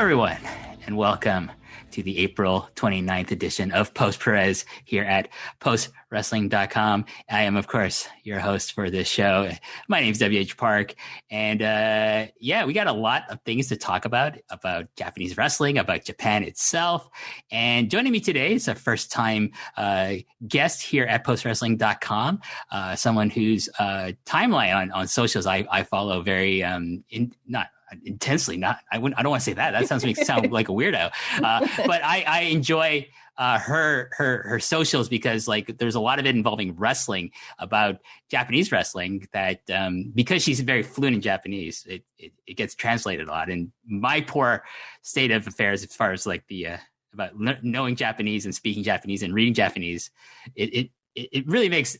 everyone, and welcome to the April 29th edition of Post Perez here at postwrestling.com. I am, of course, your host for this show. My name is WH Park, and we got a lot of things to talk about Japanese wrestling, about Japan itself. And joining me today is a first-time guest here at postwrestling.com, someone whose timeline on socials I follow very not intensely. I don't want to say that. That makes me sound like a weirdo. But I enjoy her socials because like there's a lot of it involving wrestling, about Japanese wrestling, that because she's very fluent in Japanese, it gets translated a lot. And my poor state of affairs as far as like the about knowing Japanese and speaking Japanese and reading Japanese, it really makes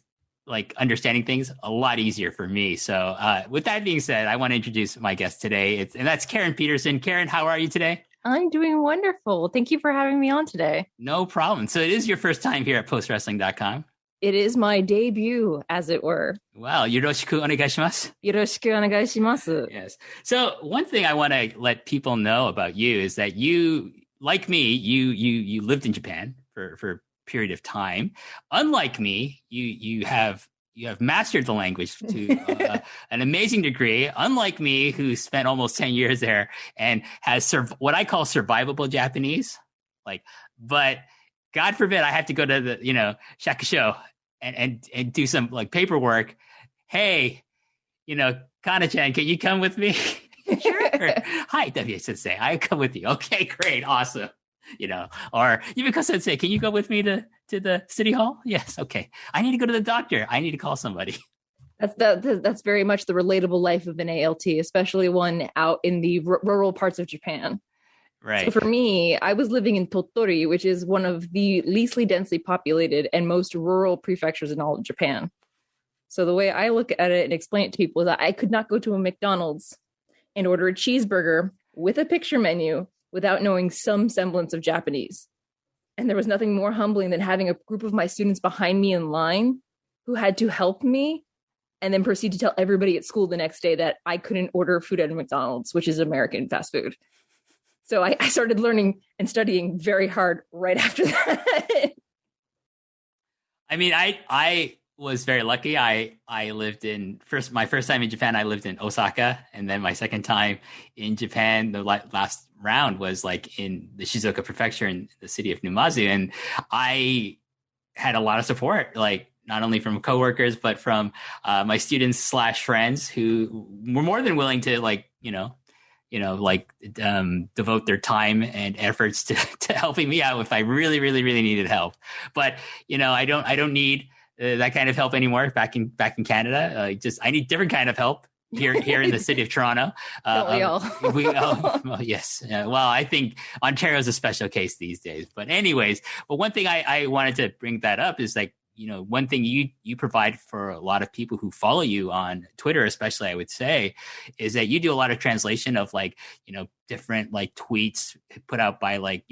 like understanding things a lot easier for me. So with that being said, I want to introduce my guest today. And that's Karen Peterson. Karen, how are you today? I'm doing wonderful. Thank you for having me on today. No problem. So it is your first time here at postwrestling.com. It is my debut, as it were. Wow. Yoroshiku onegaishimasu. Yoroshiku onegaishimasu. Yes. So one thing I want to let people know about you is that you, like me, you lived in Japan for period of time. Unlike me, you have mastered the language to an amazing degree. Unlike me, who spent almost 10 years there and has what I call survivable Japanese. But God forbid I have to go to the shakusho and do some like paperwork. Hey, Kana-chan, can you come with me? Sure. Hi, W Sensei. I come with you. Okay, great, awesome. Or Yumiko Sensei, can you go with me to the city hall? Yes. Okay. I need to go to the doctor. I need to call somebody. That's very much the relatable life of an ALT, especially one out in the rural parts of Japan. Right. So for me, I was living in Tottori, which is one of the leastly densely populated and most rural prefectures in all of Japan. So the way I look at it and explain it to people is that I could not go to a McDonald's and order a cheeseburger with a picture menu without knowing some semblance of Japanese. And there was nothing more humbling than having a group of my students behind me in line who had to help me and then proceed to tell everybody at school the next day that I couldn't order food at a McDonald's, which is American fast food. So I started learning and studying very hard right after that. I mean, I was very lucky. I lived my first time in Japan, I lived in Osaka. And then my second time in Japan, the last round was like in the Shizuoka prefecture in the city of Numazu. And I had a lot of support, like not only from coworkers, but from my students / friends who were more than willing to devote their time and efforts to helping me out if I really, really, really needed help. But, I don't need that kind of help anymore back in Canada. I need different kind of help here in the city of Toronto. Don't we all? Well, yes. Well, I think Ontario is a special case these days. But anyways, one thing I wanted to bring that up is like, one thing you provide for a lot of people who follow you on Twitter, especially, I would say, is that you do a lot of translation of different like tweets put out by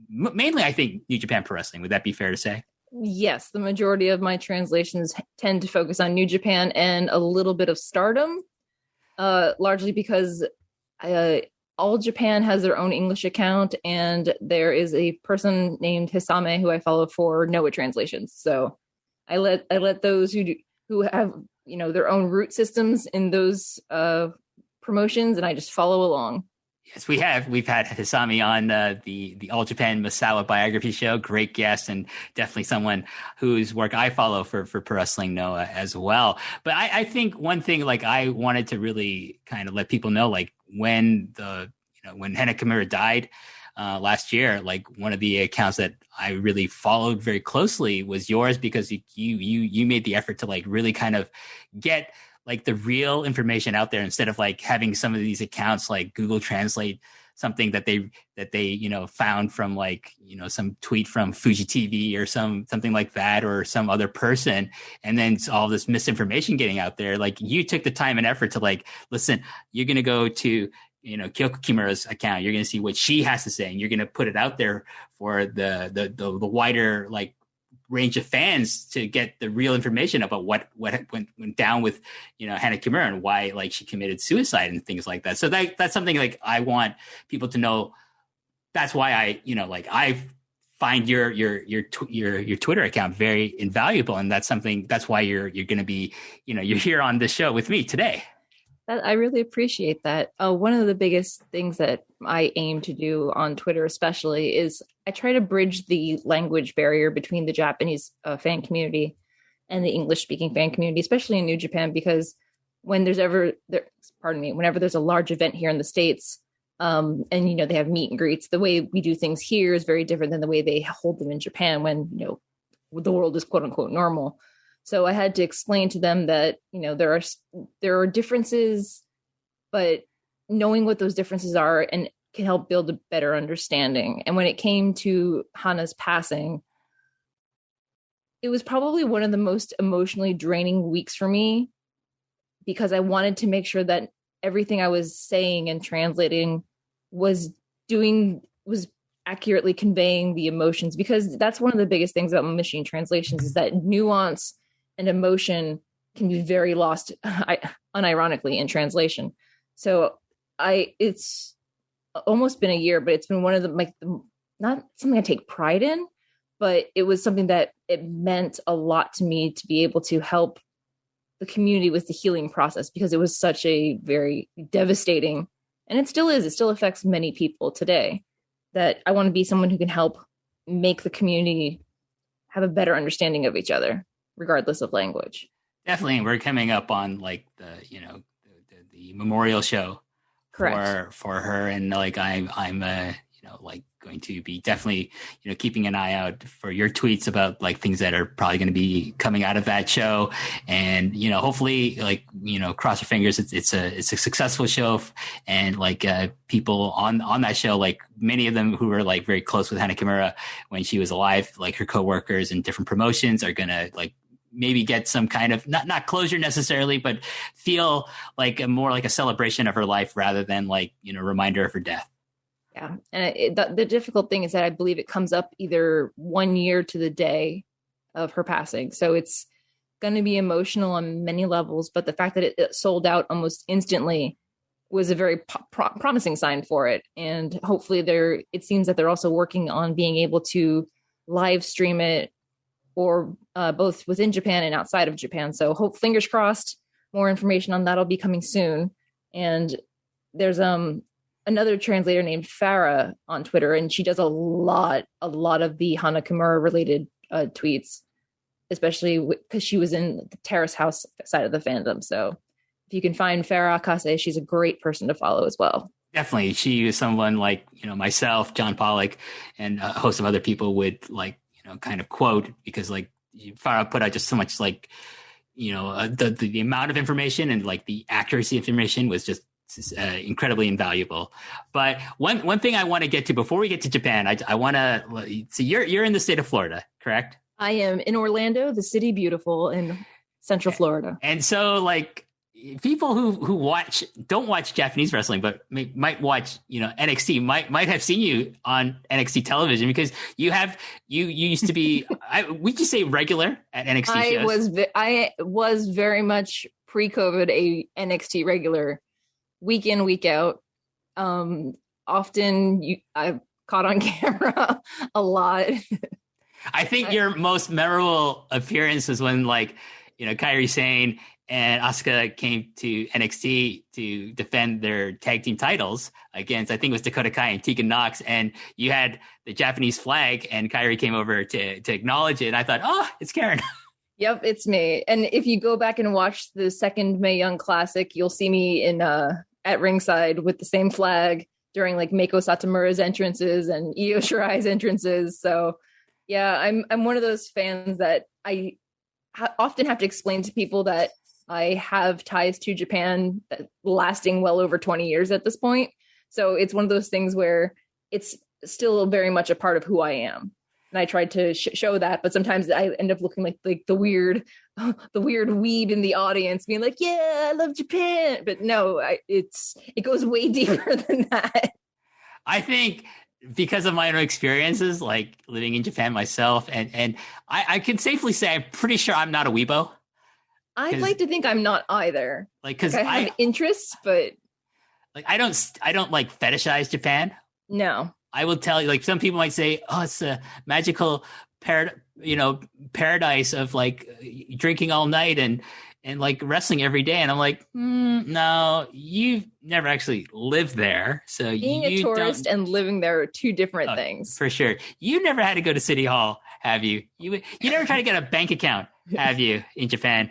mainly I think New Japan Pro Wrestling. Would that be fair to say? Yes, the majority of my translations tend to focus on New Japan and a little bit of Stardom, largely because All Japan has their own English account, and there is a person named Hisame who I follow for Noah translations. So I let those who have their own root systems in those promotions, and I just follow along. Yes, we have. We've had Hisami on the All Japan Misawa biography show. Great guest, and definitely someone whose work I follow for Pro Wrestling Noah as well. But I think one thing I wanted to really kind of let people know, when when Hana Kimura died last year, one of the accounts that I really followed very closely was yours, because you made the effort to really kind of get the real information out there, instead of having some of these accounts Google Translate something that they found from some tweet from Fuji TV or something like that, or some other person, and then all this misinformation getting out there. You took the time and effort to listen, you're going to go to Kyoko Kimura's account, you're going to see what she has to say, and you're going to put it out there for the wider range of fans to get the real information about what went down with Hana Kimura and why she committed suicide and things like that. So that's something I want people to know that's why I find your Twitter account very invaluable. And that's why you're going to be, you're here on this show with me today. I really appreciate that. One of the biggest things that I aim to do on Twitter, especially, is I try to bridge the language barrier between the Japanese fan community and the English-speaking fan community, especially in New Japan, because whenever there's a large event here in the States, and they have meet and greets, the way we do things here is very different than the way they hold them in Japan when the world is quote unquote normal. So I had to explain to them that, there are differences, but knowing what those differences are and can help build a better understanding. And when it came to Hana's passing, it was probably one of the most emotionally draining weeks for me, because I wanted to make sure that everything I was saying and translating was accurately conveying the emotions, because that's one of the biggest things about machine translations, is that nuance and emotion can be very lost unironically in translation. So it's almost been a year, but it's been one of the not something I take pride in, but it was something that it meant a lot to me to be able to help the community with the healing process, because it was such a very devastating, and it still affects many people today, that I want to be someone who can help make the community have a better understanding of each other, regardless of language. Definitely. We're coming up on the memorial show. Correct. for her. And I'm going to be definitely, keeping an eye out for your tweets about things that are probably going to be coming out of that show. And, hopefully cross your fingers. It's a successful show. And people on that show, many of them who were very close with Hana Kimura when she was alive, her coworkers in different promotions are going to maybe get some kind of not closure necessarily, but feel more like a celebration of her life rather than reminder of her death. Yeah. And the difficult thing is that I believe it comes up either 1 year to the day of her passing. So it's going to be emotional on many levels, but the fact that it sold out almost instantly was a very promising sign for it. And hopefully it seems that they're also working on being able to live stream it, or both within Japan and outside of Japan. So fingers crossed, more information on that'll be coming soon. And there's another translator named Farah on Twitter, and she does a lot of the Hana Kimura related tweets, especially because she was in the Terrace House side of the fandom. So if you can find Farah Akase, she's a great person to follow as well. Definitely. She is someone myself, John Pollock, and a host of other people would kind of quote, because Farah put out just so much the amount of information and the accuracy of information was just incredibly invaluable. But one thing I want to get to before we get to Japan, I want to see you're in the state of Florida, correct? I am in Orlando, the city beautiful in Central Florida. And so people who don't watch Japanese wrestling, but might watch, NXT might have seen you on NXT television, because you used to be, would you say regular at NXT shows? I was very much pre-COVID a NXT regular, week in, week out. Often I've caught on camera a lot. I think your most memorable appearance was when Kairi Sane and Asuka came to NXT to defend their tag team titles against, I think it was Dakota Kai and Tegan Nox. And you had the Japanese flag, and Kairi came over to acknowledge it. And I thought, oh, it's Karen. Yep, it's me. And if you go back and watch the second Mae Young Classic, you'll see me at ringside with the same flag during Meiko Satomura's entrances and Io Shirai's entrances. So yeah, I'm one of those fans that I often have to explain to people that I have ties to Japan lasting well over 20 years at this point. So it's one of those things where it's still very much a part of who I am. And I tried to show that, but sometimes I end up looking like the weird weeb in the audience, being like, "Yeah, I love Japan," but no, it goes way deeper than that. I think because of my own experiences, living in Japan myself, and I can safely say I'm pretty sure I'm not a weebo. I'd like to think I'm not either. Because I have interests, but I don't fetishize Japan. No. I will tell you, like some people might say, oh, it's a magical paradise of like drinking all night and like wrestling every day. And I'm like, no, you've never actually lived there. So being a tourist and living there are two different things. For sure. You never had to go to City Hall, have you? You never tried to get a bank account, have you, in Japan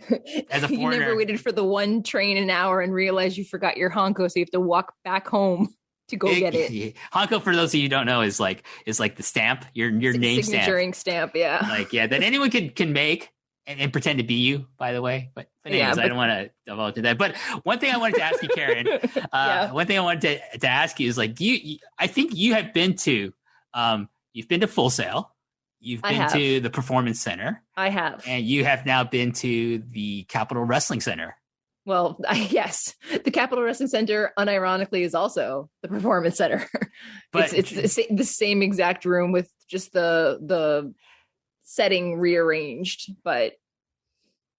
as a foreigner? You never waited for the one train an hour and realized you forgot your Hanko, so you have to walk back home to go get it. Hanko, for those of you who don't know, is like the stamp, your name signaturing stamp, yeah. Like, yeah, that anyone can make and pretend to be you, by the way. But anyways, I don't want to divulge into that. But one thing I wanted to ask you, Karen, one thing I wanted to ask you is like, I think you have been to, you've been to Full Sail. You've been to the Performance Center. I have. And you have now been to the Capitol Wrestling Center. Well, yes, the Capitol Wrestling Center, unironically, is also the Performance Center. But it's the same exact room with just the setting rearranged. But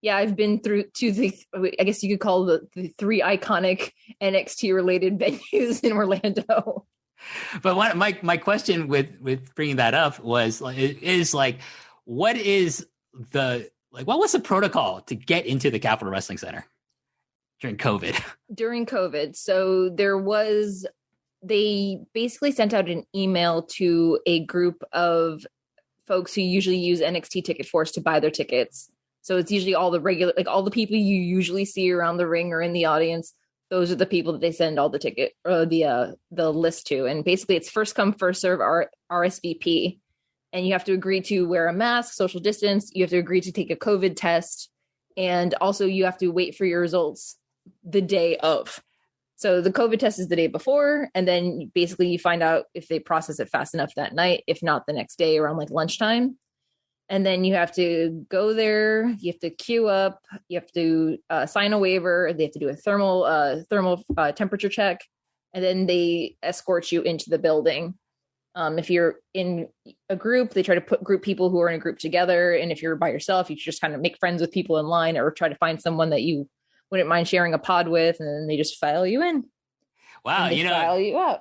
yeah, I've been through to I guess you could call the three iconic NXT related venues in Orlando. But my question with bringing that up was what was the protocol to get into the Capitol Wrestling Center during COVID? During COVID, so they basically sent out an email to a group of folks who usually use NXT Ticket Force to buy their tickets. So it's usually all the regular, like all the people you usually see around the ring or in the audience. Those are the people that they send all the ticket or the list to. And basically it's first come, first serve RSVP. And you have to agree to wear a mask, social distance. You have to agree to take a COVID test. And also you have to wait for your results the day of. So the COVID test is the day before. And then basically you find out if they process it fast enough that night, if not the next day around like lunchtime. And then you have to go there. You have to queue up. You have to sign a waiver. They have to do a thermal temperature check. And then they escort you into the building. If you're in a group, they try to group people who are in a group together. And if you're by yourself, you just kind of make friends with people in line or try to find someone that you wouldn't mind sharing a pod with. And then they just file you in. Wow, file you out.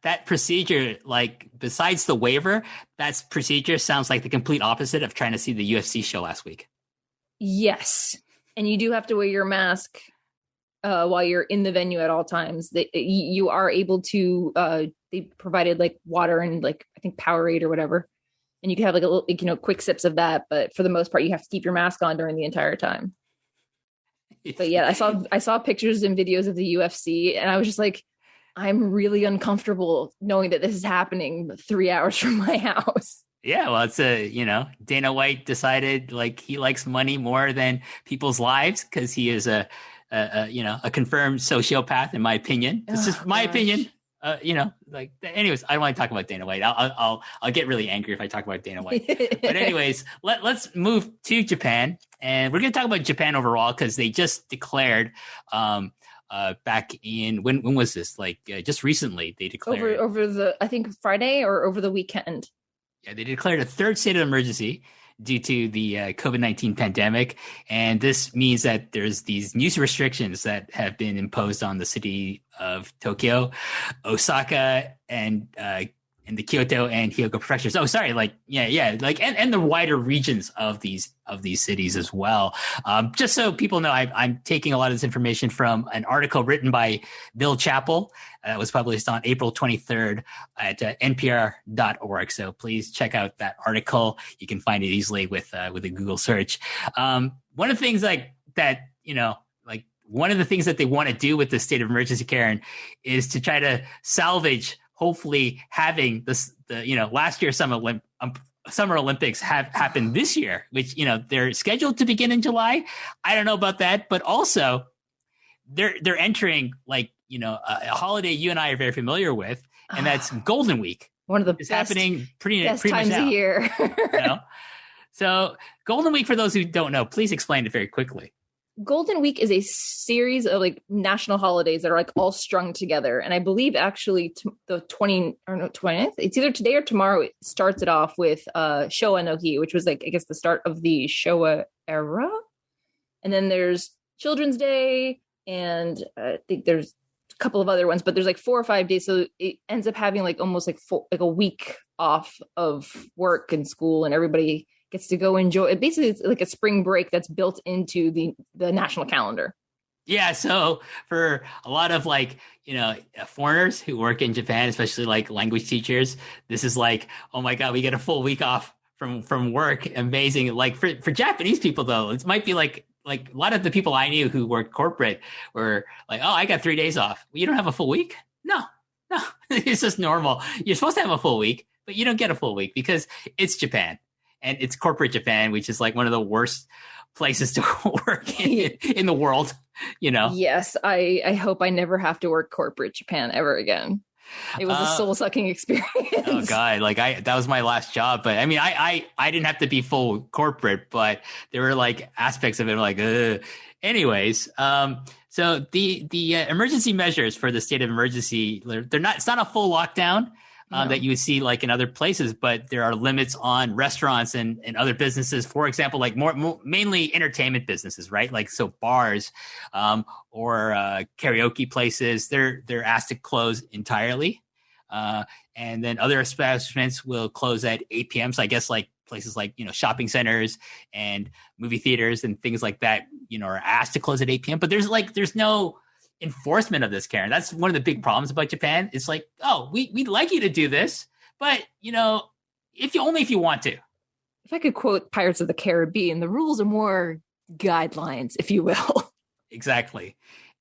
that procedure, like besides the waiver, that procedure sounds like the complete opposite of trying to see the UFC show last week. Yes, and you do have to wear your mask while you're in the venue at all times. You are able to. They provided like water and like I think Powerade or whatever, and you can have like a little quick sips of that. But for the most part, you have to keep your mask on during the entire time. But yeah, I saw pictures and videos of the UFC and I was just like, I'm really uncomfortable knowing that this is happening 3 hours from my house. Yeah, well, it's Dana White decided like he likes money more than people's lives because he is a confirmed sociopath, in my opinion. It's just my opinion. Anyways, I don't want to talk about Dana White. I'll get really angry if I talk about Dana White. But anyways, let's move to Japan, and we're going to talk about Japan overall because they just declared back in when was this? Like just recently they declared over the I think Friday or over the weekend. Yeah, they declared a third state of emergency due to the COVID-19 pandemic. And this means that there's these new restrictions that have been imposed on the city of Tokyo, Osaka, and the Kyoto and Hyogo prefectures. Oh, sorry. And the wider regions of these cities as well. Just so people know, I'm taking a lot of this information from an article written by Bill Chappell that was published on April 23rd at npr.org. So please check out that article. You can find it easily with a Google search. One of the things one of the things that they want to do with the state of emergency, Karen, is to try to salvage hopefully having last year's Summer Olympics have happened this year, which, they're scheduled to begin in July. I don't know about that, but also they're entering a holiday you and I are very familiar with, and that's Golden Week. One of the best happening pretty times much now, a year. So Golden Week, for those who don't know, please explain it very quickly. Golden Week is a series of national holidays that are all strung together. And I believe actually the 20th, it's either today or tomorrow, it starts it off with Showa no Hi, which was I guess the start of the Showa era. And then there's Children's Day and I think there's couple of other ones, but there's like 4 or 5 days. So it ends up having like almost like a week off of work and school, and everybody gets to go enjoy it. Basically, it's like a spring break that's built into the national calendar. Yeah, so for a lot of like, foreigners who work in Japan, especially like language teachers, this is like, oh my God, we get a full week off from work. Amazing. Like for Japanese people though, it might be like a lot of the people I knew who worked corporate were like, oh, I got 3 days off. Well, you don't have a full week? No, it's just normal. You're supposed to have a full week, but you don't get a full week because it's Japan, and it's corporate Japan, which is like one of the worst places to work in the world, Yes, I hope I never have to work corporate Japan ever again. It was a soul-sucking experience. Oh God, that was my last job. But I mean, I didn't have to be full corporate, but there were like aspects of it like, ugh. Anyways, so the emergency measures for the state of emergency, it's not a full lockdown. That you would see like in other places, but there are limits on restaurants and other businesses. For example, like mainly entertainment businesses, right? Like so bars or karaoke places, they're asked to close entirely. And then other establishments will close at 8 p.m. So I guess like places like, shopping centers and movie theaters and things like that, are asked to close at 8 p.m. But there's no enforcement of this, Karen. That's one of the big problems about Japan. It's like, oh, we'd like you to do this, but if you want to. If I could quote Pirates of the Caribbean, the rules are more guidelines, if you will. Exactly.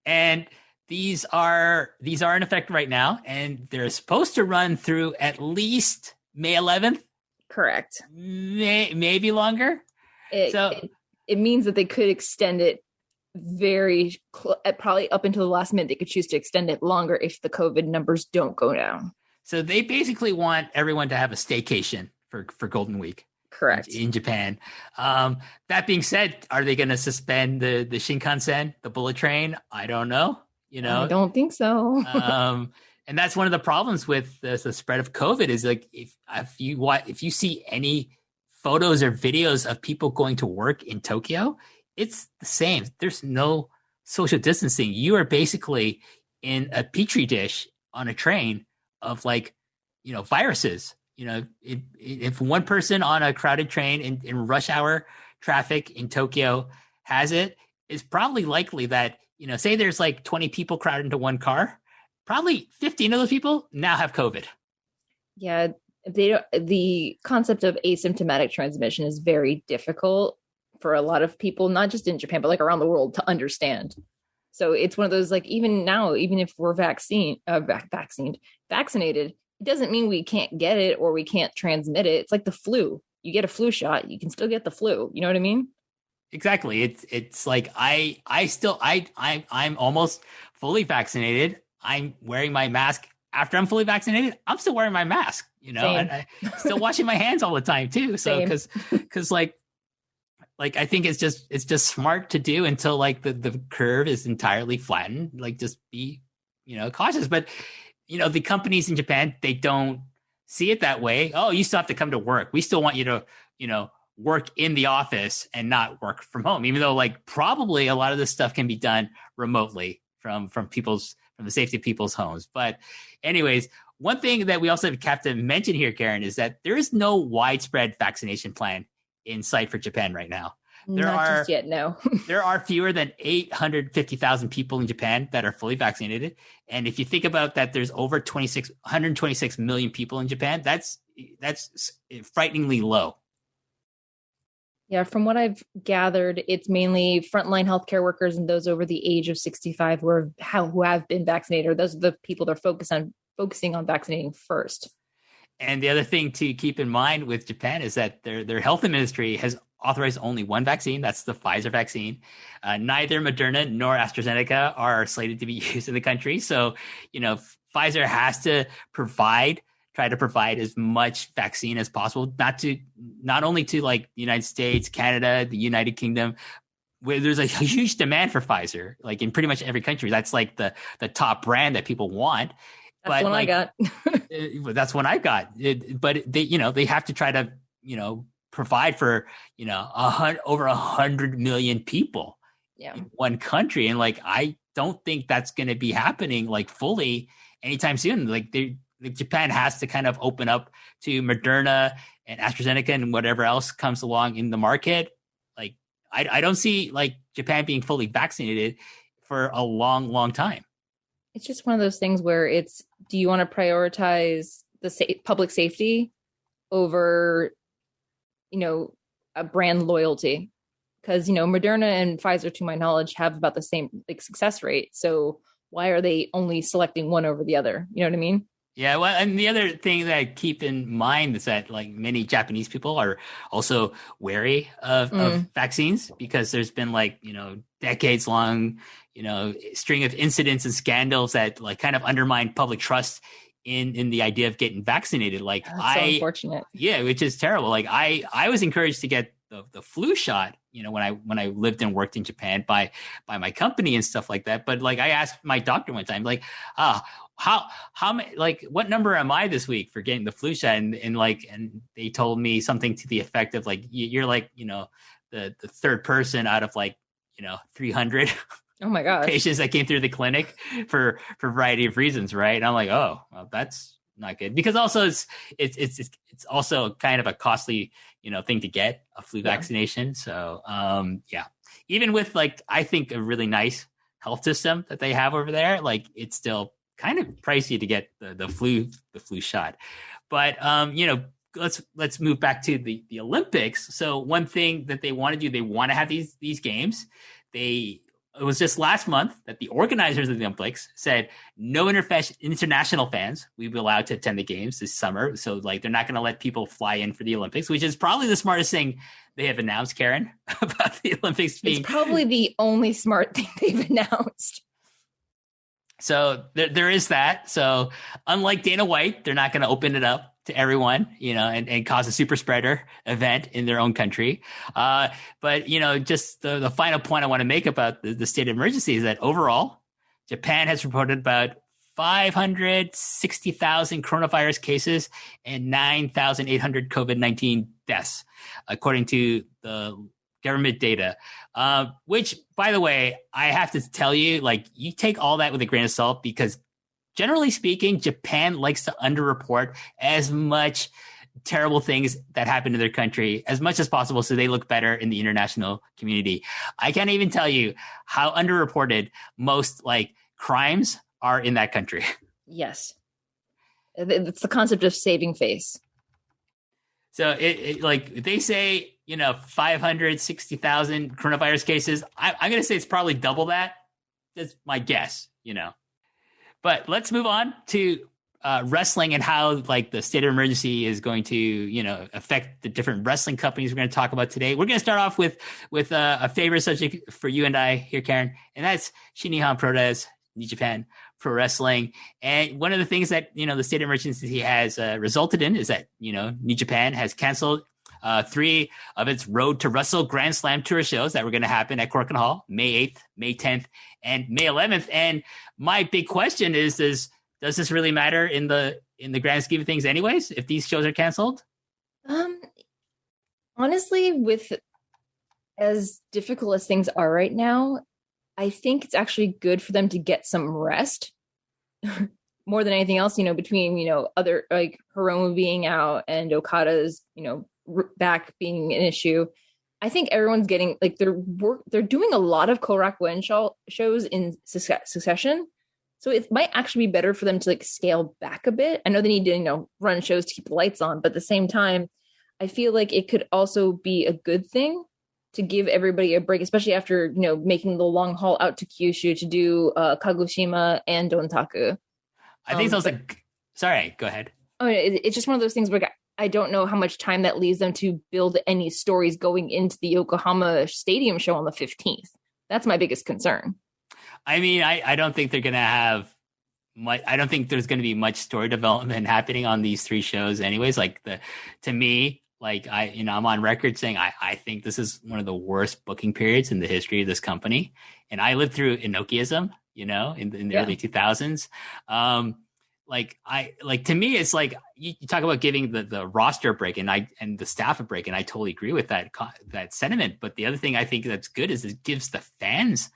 And these are in effect right now, and they're supposed to run through at least May 11th. Correct. Maybe longer. It means that they could extend it probably up until the last minute. They could choose to extend it longer if the COVID numbers don't go down. So they basically want everyone to have a staycation for Golden Week. Correct. In Japan. That being said, are they going to suspend the Shinkansen, the bullet train? I don't know. I don't think so. And that's one of the problems with the spread of COVID is like if you see any photos or videos of people going to work in Tokyo, it's the same. There's no social distancing. You are basically in a petri dish on a train of viruses. If one person on a crowded train in rush hour traffic in Tokyo has it, it's probably likely that, say there's like 20 people crowded into one car, probably 15 of those people now have COVID. Yeah, the concept of asymptomatic transmission is very difficult for a lot of people, not just in Japan, but like around the world to understand. So it's one of those, like, even now, even if we're vaccinated, it doesn't mean we can't get it or we can't transmit it. It's like the flu. You get a flu shot, you can still get the flu. You know what I mean? Exactly. It's like I'm almost fully vaccinated. I'm wearing my mask. After I'm fully vaccinated, I'm still wearing my mask, and I still washing my hands all the time too. So because like I think it's just smart to do until like the curve is entirely flattened. Like just be, cautious. But the companies in Japan, they don't see it that way. Oh, you still have to come to work. We still want you to, work in the office and not work from home, even though like probably a lot of this stuff can be done remotely from the safety of people's homes. But anyways, one thing that we also have to mention here, Karen, is that there is no widespread vaccination plan in sight for Japan right now. Just yet, no. There are fewer than 850,000 people in Japan that are fully vaccinated. And if you think about that, there's over 126 million people in Japan. That's frighteningly low. Yeah, from what I've gathered, it's mainly frontline healthcare workers and those over the age of 65 who have been vaccinated, or those are the people they're focusing on vaccinating first. And the other thing to keep in mind with Japan is that their health ministry has authorized only one vaccine. That's the Pfizer vaccine. Neither Moderna nor AstraZeneca are slated to be used in the country. So, Pfizer has to try to provide as much vaccine as possible, not only to like the United States, Canada, the United Kingdom, where there's a huge demand for Pfizer, like in pretty much every country. That's like the top brand that people want. That's one I got. That's one I got. But they have to try to, provide for, over 100 million people in one country. And like, I don't think that's going to be happening like fully anytime soon. Like Japan has to kind of open up to Moderna and AstraZeneca and whatever else comes along in the market. Like I don't see like Japan being fully vaccinated for a long, long time. It's just one of those things where do you want to prioritize the public safety over, a brand loyalty? Because, Moderna and Pfizer, to my knowledge, have about the same like success rate. So why are they only selecting one over the other? You know what I mean? Yeah, well, and the other thing that I keep in mind is that like many Japanese people are also wary of vaccines because there's been like, decades long, string of incidents and scandals that like kind of undermine public trust in the idea of getting vaccinated. Like That's so unfortunate. Yeah, which is terrible. Like I was encouraged to get the flu shot, when I lived and worked in Japan by my company and stuff like that. But like I asked my doctor one time, like, how many, like, what number am I this week for getting the flu shot? And they told me something to the effect of like, you're like, the third person out of like, 300 oh my gosh patients that came through the clinic for a variety of reasons. Right. And I'm like, oh, well, that's not good, because also it's also kind of a costly, thing to get a flu vaccination. So, even with like, I think a really nice health system that they have over there, like it's still kind of pricey to get the flu shot. But let's move back to the Olympics. So one thing that they want to do, they want to have these games. It was just last month that the organizers of the Olympics said no international fans will be allowed to attend the games this summer. So like they're not going to let people fly in for the Olympics, which is probably the smartest thing they have announced, Karen, about the Olympics being. It's probably the only smart thing they've announced. So there is that. So unlike Dana White, they're not going to open it up to everyone, and cause a super spreader event in their own country. But, just the final point I want to make about the state of emergency is that overall, Japan has reported about 560,000 coronavirus cases and 9,800 COVID-19 deaths, according to the government data, which, by the way, I have to tell you, like, you take all that with a grain of salt, because generally speaking, Japan likes to underreport as much terrible things that happen to their country as much as possible, so they look better in the international community. I can't even tell you how underreported most like crimes are in that country. Yes. It's the concept of saving face. So it like they say, 560,000 coronavirus cases. I'm going to say it's probably double that. That's my guess, But let's move on to wrestling and how like the state of emergency is going to, affect the different wrestling companies we're going to talk about today. We're going to start off with a favorite subject for you and I here, Karen, and that's Shinihon PURORESU, New Japan Pro Wrestling. And one of the things that, the state of emergency has resulted in is that, New Japan has canceled 3 of its Road to Wrestle Grand Slam Tour shows that were going to happen at Korakuen Hall, May 8th, May 10th, and May 11th. And my big question is, does this really matter in the grand scheme of things anyways, if these shows are canceled? Honestly, with as difficult as things are right now, I think it's actually good for them to get some rest more than anything else, between, other like Hiromu being out and Okada's, back being an issue. I think everyone's getting like they're doing a lot of Korakuen shows in succession. So it might actually be better for them to like scale back a bit. I know they need to, run shows to keep the lights on, but at the same time, I feel like it could also be a good thing to give everybody a break, especially after, making the long haul out to Kyushu to do Kagoshima and Dontaku. I think it's also, sorry, go ahead. Oh, it's just one of those things where I don't know how much time that leaves them to build any stories going into the Yokohama Stadium show on the 15th. That's my biggest concern. I mean, I don't think they're going to have much. I don't think there's going to be much story development happening on these 3 shows anyways. Like to me, like I'm on record saying, I think this is one of the worst booking periods in the history of this company. And I lived through Inokiism, in the early 2000s. To me, it's like you talk about giving the roster a break and the staff a break, and I totally agree with that sentiment. But the other thing I think that's good is it gives the fans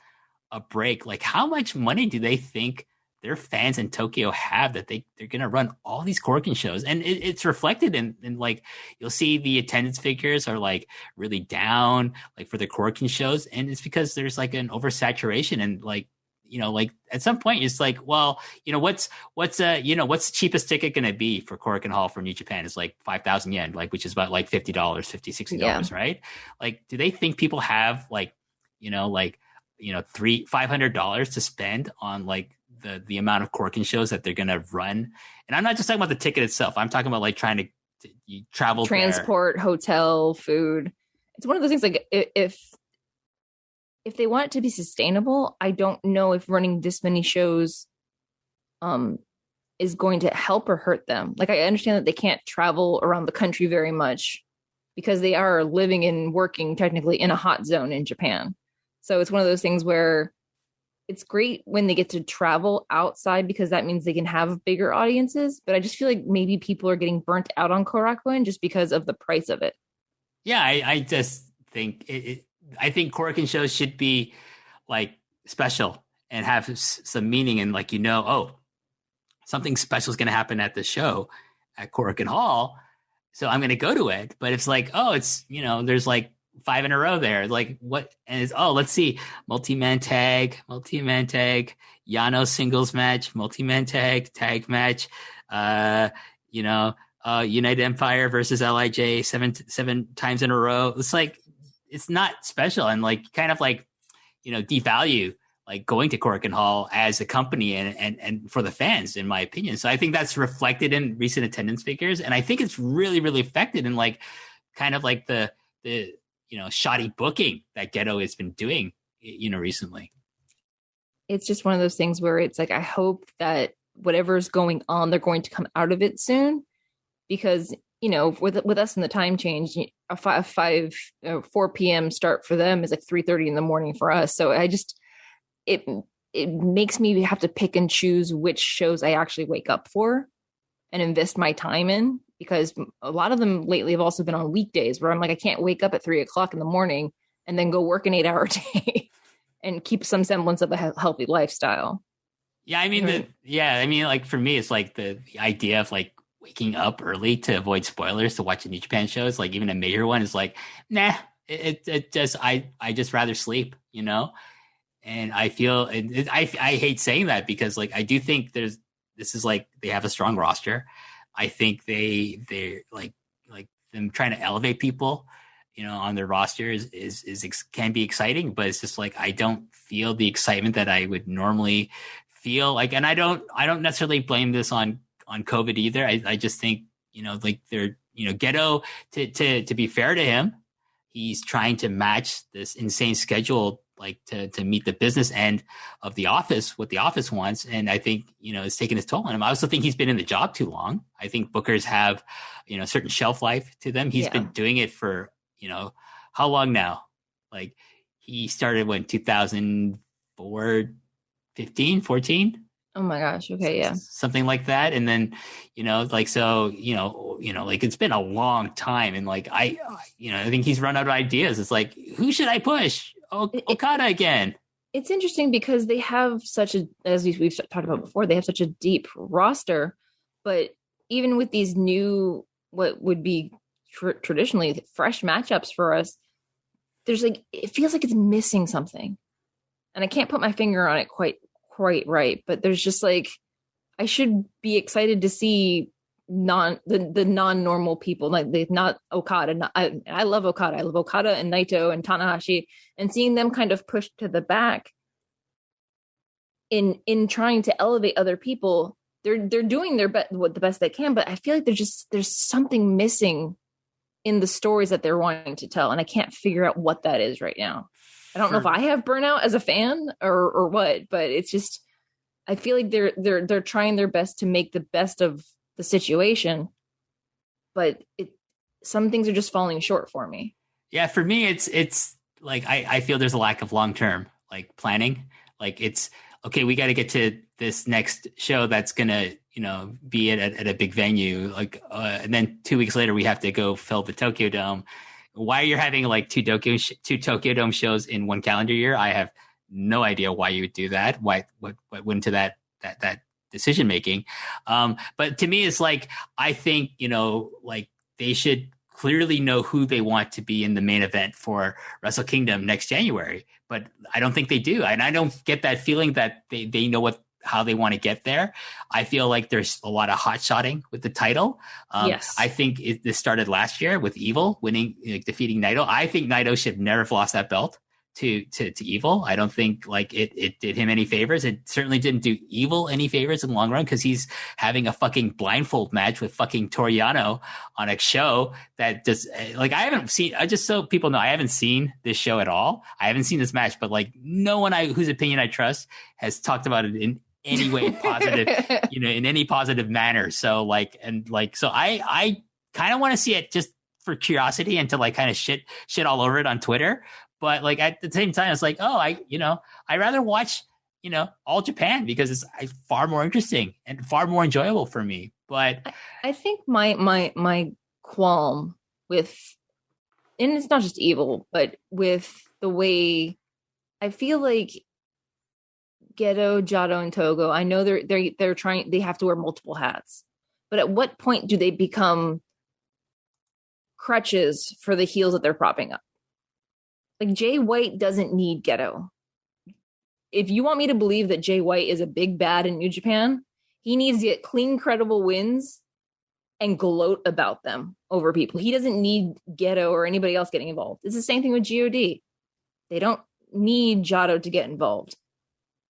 a break, like how much money do they think their fans in Tokyo have that they're going to run all these Korakuen shows? And it's reflected in like, you'll see the attendance figures are like really down, like for the Korakuen shows. And it's because there's like an oversaturation, and like, like at some point it's like, well, what's the cheapest ticket going to be for Korakuen Hall for New Japan is like 5,000 yen, like, which is about like $50, $60, right? Like, do they think people have like, $500 to spend on like the amount of Korakuen shows that they're going to run? And I'm not just talking about the ticket itself. I'm talking about like trying to travel, transport, there, hotel, food. It's one of those things, like if they want it to be sustainable, I don't know if running this many shows is going to help or hurt them. Like, I understand that they can't travel around the country very much because they are living and working technically in a hot zone in Japan. So it's one of those things where it's great when they get to travel outside because that means they can have bigger audiences. But I just feel like maybe people are getting burnt out on Korakuen just because of the price of it. Yeah, I just think I think Korakuen shows should be like special and have some meaning, and like, something special is going to happen at the show at Korakuen Hall, so I'm going to go to it. But it's like, it's there's like 5 in a row there. Like, what? And it's, let's see, multi-man tag, Yano singles match, multi-man tag match, United Empire versus LIJ 7 times in a row. It's like, it's not special, and like kind of like, devalue like going to Korakuen Hall as a company and for the fans, in my opinion. So I think that's reflected in recent attendance figures. And I think it's really, really affected in like kind of like the shoddy booking that Gedo has been doing, recently. It's just one of those things where it's like, I hope that whatever's going on, they're going to come out of it soon, because with us in the time change, a 4 p.m. start for them is like 3:30 in the morning for us. So it makes me have to pick and choose which shows I actually wake up for and invest my time in, because a lot of them lately have also been on weekdays where I'm like, I can't wake up at 3:00 in the morning and then go work an 8-hour day and keep some semblance of a healthy lifestyle. Yeah, I mean, like for me, it's like the idea of like waking up early to avoid spoilers to watch a New Japan show. It's like, even a major one is like, nah, it just, I just rather sleep, and I feel, I hate saying that because like, I do think this is like, they have a strong roster. I think they're like them trying to elevate people, on their roster can be exciting, but it's just like, I don't feel the excitement that I would normally feel like. And I don't necessarily blame this on COVID either. I just think, like they're, Gedo, to be fair to him, he's trying to match this insane schedule, like to meet the business end of the office, what the office wants. And I think, it's taken its toll on him. I also think he's been in the job too long. I think bookers have, a certain shelf life to them. He's been doing it for, how long now? Like, he started when 2004, 15, 14? Oh my gosh. Okay. Yeah. Something like that. And then, like, so, like it's been a long time. And like, I think he's run out of ideas. It's like, who should I push? Okada again. It's interesting because they have as we've talked about before, they have such a deep roster, but even with these new, what would be traditionally fresh matchups for us, there's like, it feels like it's missing something. And I can't put my finger on it quite right, but there's just like, I should be excited to see the non-normal people, like they not Okada. I love Okada. I love Okada and Naito and Tanahashi, and seeing them kind of pushed to the back in trying to elevate other people. They're doing the best they can, but I feel like there's something missing in the stories that they're wanting to tell, and I can't figure out what that is right now. I don't know if I have burnout as a fan or what, but it's just, I feel like they're trying their best to make the best of the situation, but some things are just falling short for me. Yeah, for me, it's like I feel there's a lack of long-term like planning. Like, it's okay, we got to get to this next show that's gonna be at a big venue, like and then 2 weeks later we have to go fill the Tokyo Dome. Why you're having like two Tokyo Dome shows in one calendar year, I have no idea why you would do that. What went into that decision making. But to me, it's like, I think, like they should clearly know who they want to be in the main event for Wrestle Kingdom next January. But I don't think they do. And I don't get that feeling that they know how they want to get there. I feel like there's a lot of hot shotting with the title. Yes. I think this started last year with Evil winning, defeating Naito. I think Naito should never have lost that belt to Evil. I don't think like it did him any favors. It certainly didn't do Evil any favors in the long run, because he's having a fucking blindfold match with fucking Toru Yano on a show that just like, just so people know, I haven't seen this show at all. I haven't seen this match, but like no one whose opinion I trust has talked about it in any way positive, in any positive manner. So I kind of want to see it just for curiosity and to like kind of shit all over it on Twitter. But like at the same time, it's like, I'd rather watch, All Japan, because it's far more interesting and far more enjoyable for me. But I think my qualm with, and it's not just Evil, but with the way I feel like Gedo, Jado, and Togo, I know they're trying, they have to wear multiple hats, but at what point do they become crutches for the heels that they're propping up? Like, Jay White doesn't need Gedo. If you want me to believe that Jay White is a big bad in New Japan, he needs to get clean, credible wins and gloat about them over people. He doesn't need Gedo or anybody else getting involved. It's the same thing with GOD. They don't need Jado to get involved.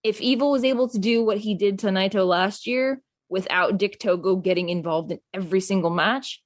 If Evil was able to do what he did to Naito last year without Dick Togo getting involved in every single match,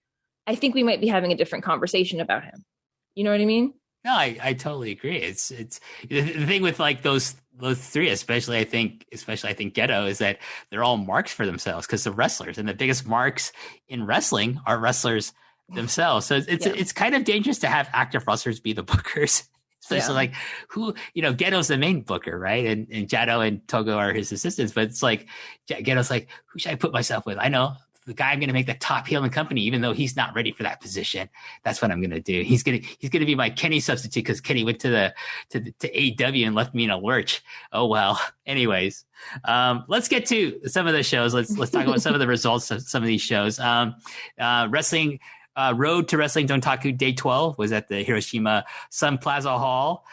I think we might be having a different conversation about him. You know what I mean? No, I totally agree. It's the thing with like those three, especially I think Gedo, is that they're all marks for themselves, because they're wrestlers, and the biggest marks in wrestling are wrestlers themselves. So it's kind of dangerous to have active wrestlers be the bookers. Especially like who, Geto's the main booker, right? And Jado and Togo are his assistants. But it's like Geto's like, who should I put myself with? I know the guy I'm going to make the top heel in the company, even though he's not ready for that position. That's what I'm going to do. He's going to be my Kenny substitute, because Kenny went to AEW and left me in a lurch. Oh well. Anyways, let's get to some of the shows. Let's talk about some of the results of some of these shows. Wrestling. Road to Wrestling Dontaku Day 12 was at the Hiroshima Sun Plaza Hall.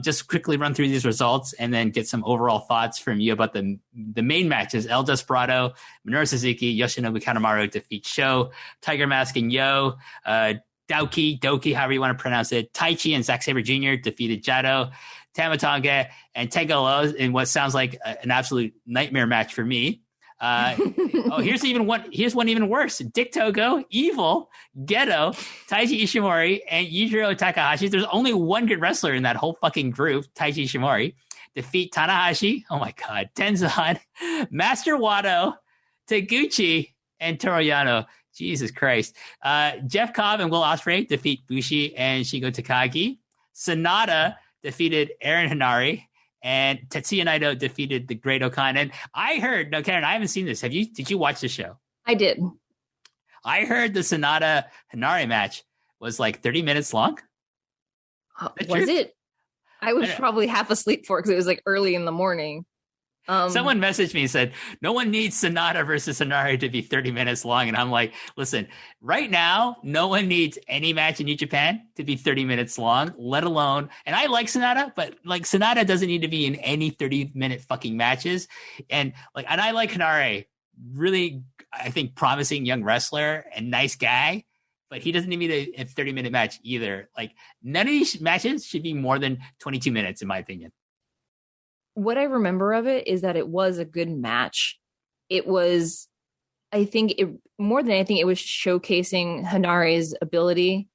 Just quickly run through these results and then get some overall thoughts from you about the main matches. El Desperado, Minoru Suzuki, Yoshinobu Kanemaru defeat Sho, Tiger Mask and Yo, Doki, however you want to pronounce it, Taichi and Zack Sabre Jr. defeated Jado, Tamatonga and Tegalo in what sounds like an absolute nightmare match for me. Here's one even worse. Dick Togo, Evil, Gedo, Taiji Ishimori, and Yujiro Takahashi. There's only one good wrestler in that whole fucking group, Taiji Ishimori. Defeat Tanahashi, oh my god, Tenzan, Master Wato, Taguchi, and Toru Yano. Jesus Christ. Jeff Cobb and Will Ospreay defeat Bushi and Shingo Takagi. Sonata defeated Aaron Hanari. And Tetsuya Naito defeated the Great Okan. And I heard, no, Karen, I haven't seen this. Did you watch the show? I did. I heard the Sonata Hanari match was like 30 minutes long. Was it? I was probably half asleep for it, because it was like early in the morning. Someone messaged me and said, no one needs Sonata versus Hanari to be 30 minutes long. And I'm like, listen, right now, no one needs any match in New Japan to be 30 minutes long, let alone, and I like Sonata, but like Sonata doesn't need to be in any 30-minute fucking matches. And I like Hanari, really, I think, promising young wrestler and nice guy, but he doesn't need a 30-minute match either. Like, none of these matches should be more than 22 minutes, in my opinion. What I remember of it is that it was a good match. It was, I think, more than anything, it was showcasing Hanari's ability.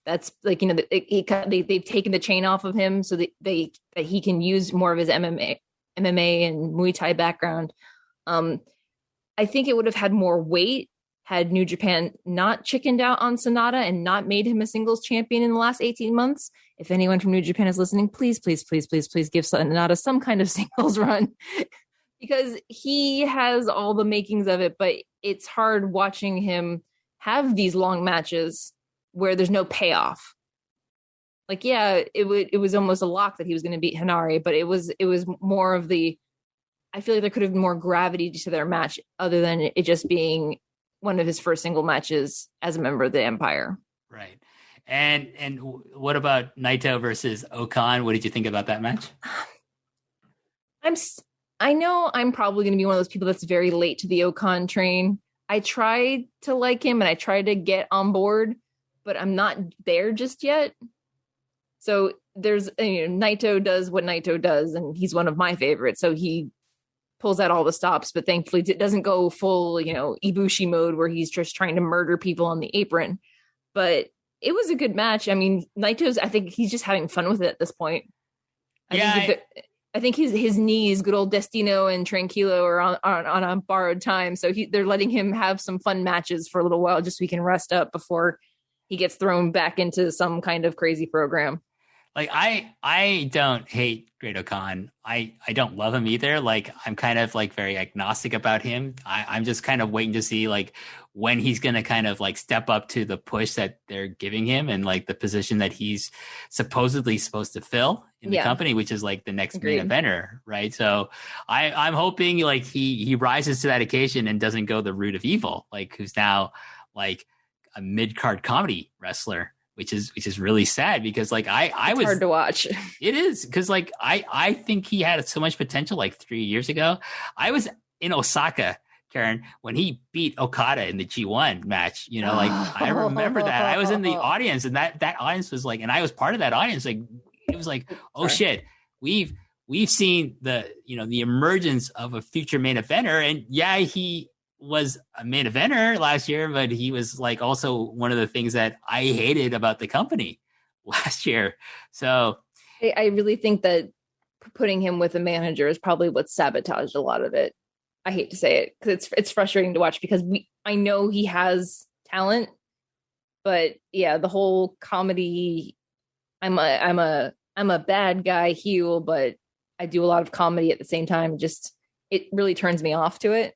That's like, they've taken the chain off of him so that he can use more of his MMA and Muay Thai background. I think it would have had more weight had New Japan not chickened out on Sonata and not made him a singles champion in the last 18 months. If anyone from New Japan is listening, please give Sonata some kind of singles run, because he has all the makings of it, but it's hard watching him have these long matches where there's no payoff. Like, yeah, it was almost a lock that he was going to beat Hanari, but it was more of the, I feel like there could have been more gravity to their match other than it just being one of his first single matches as a member of the Empire. Right. And what about Naito versus Okan? What did you think about that match? I know I'm probably going to be one of those people that's very late to the Okan train. I try to like him and I try to get on board, but I'm not there just yet. So there's, Naito does what Naito does, and he's one of my favorites. So he pulls out all the stops, but thankfully it doesn't go full, Ibushi mode where he's just trying to murder people on the apron. But it was a good match. I mean, I think he's just having fun with it at this point. I think his knees, good old Destino and Tranquilo, are on a borrowed time. So they're letting him have some fun matches for a little while just so he can rest up before he gets thrown back into some kind of crazy program. Like, I don't hate Great Okan. I don't love him either. Like, I'm kind of like very agnostic about him. I'm just kind of waiting to see like when he's going to kind of like step up to the push that they're giving him and like the position that he's supposedly supposed to fill in the company, which is like the next main eventer, right? So I'm hoping like he rises to that occasion and doesn't go the route of evil, like who's now like a mid-card comedy wrestler. Which is really sad because like it's hard to watch. It is because like I think he had so much potential like 3 years ago. I was in Osaka, Karen, when he beat Okada in the G1 match. Like I remember that. I was in the audience, and that audience was like, and I was part of that audience. Like it was like, oh shit, we've seen the the emergence of a future main eventer, and yeah, he was a main eventer last year, but he was like also one of the things that I hated about the company last year. So I really think that putting him with a manager is probably what sabotaged a lot of it. I hate to say it because it's frustrating to watch because I know he has talent, but yeah, the whole comedy, I'm a bad guy heel, but I do a lot of comedy at the same time. Just, it really turns me off to it.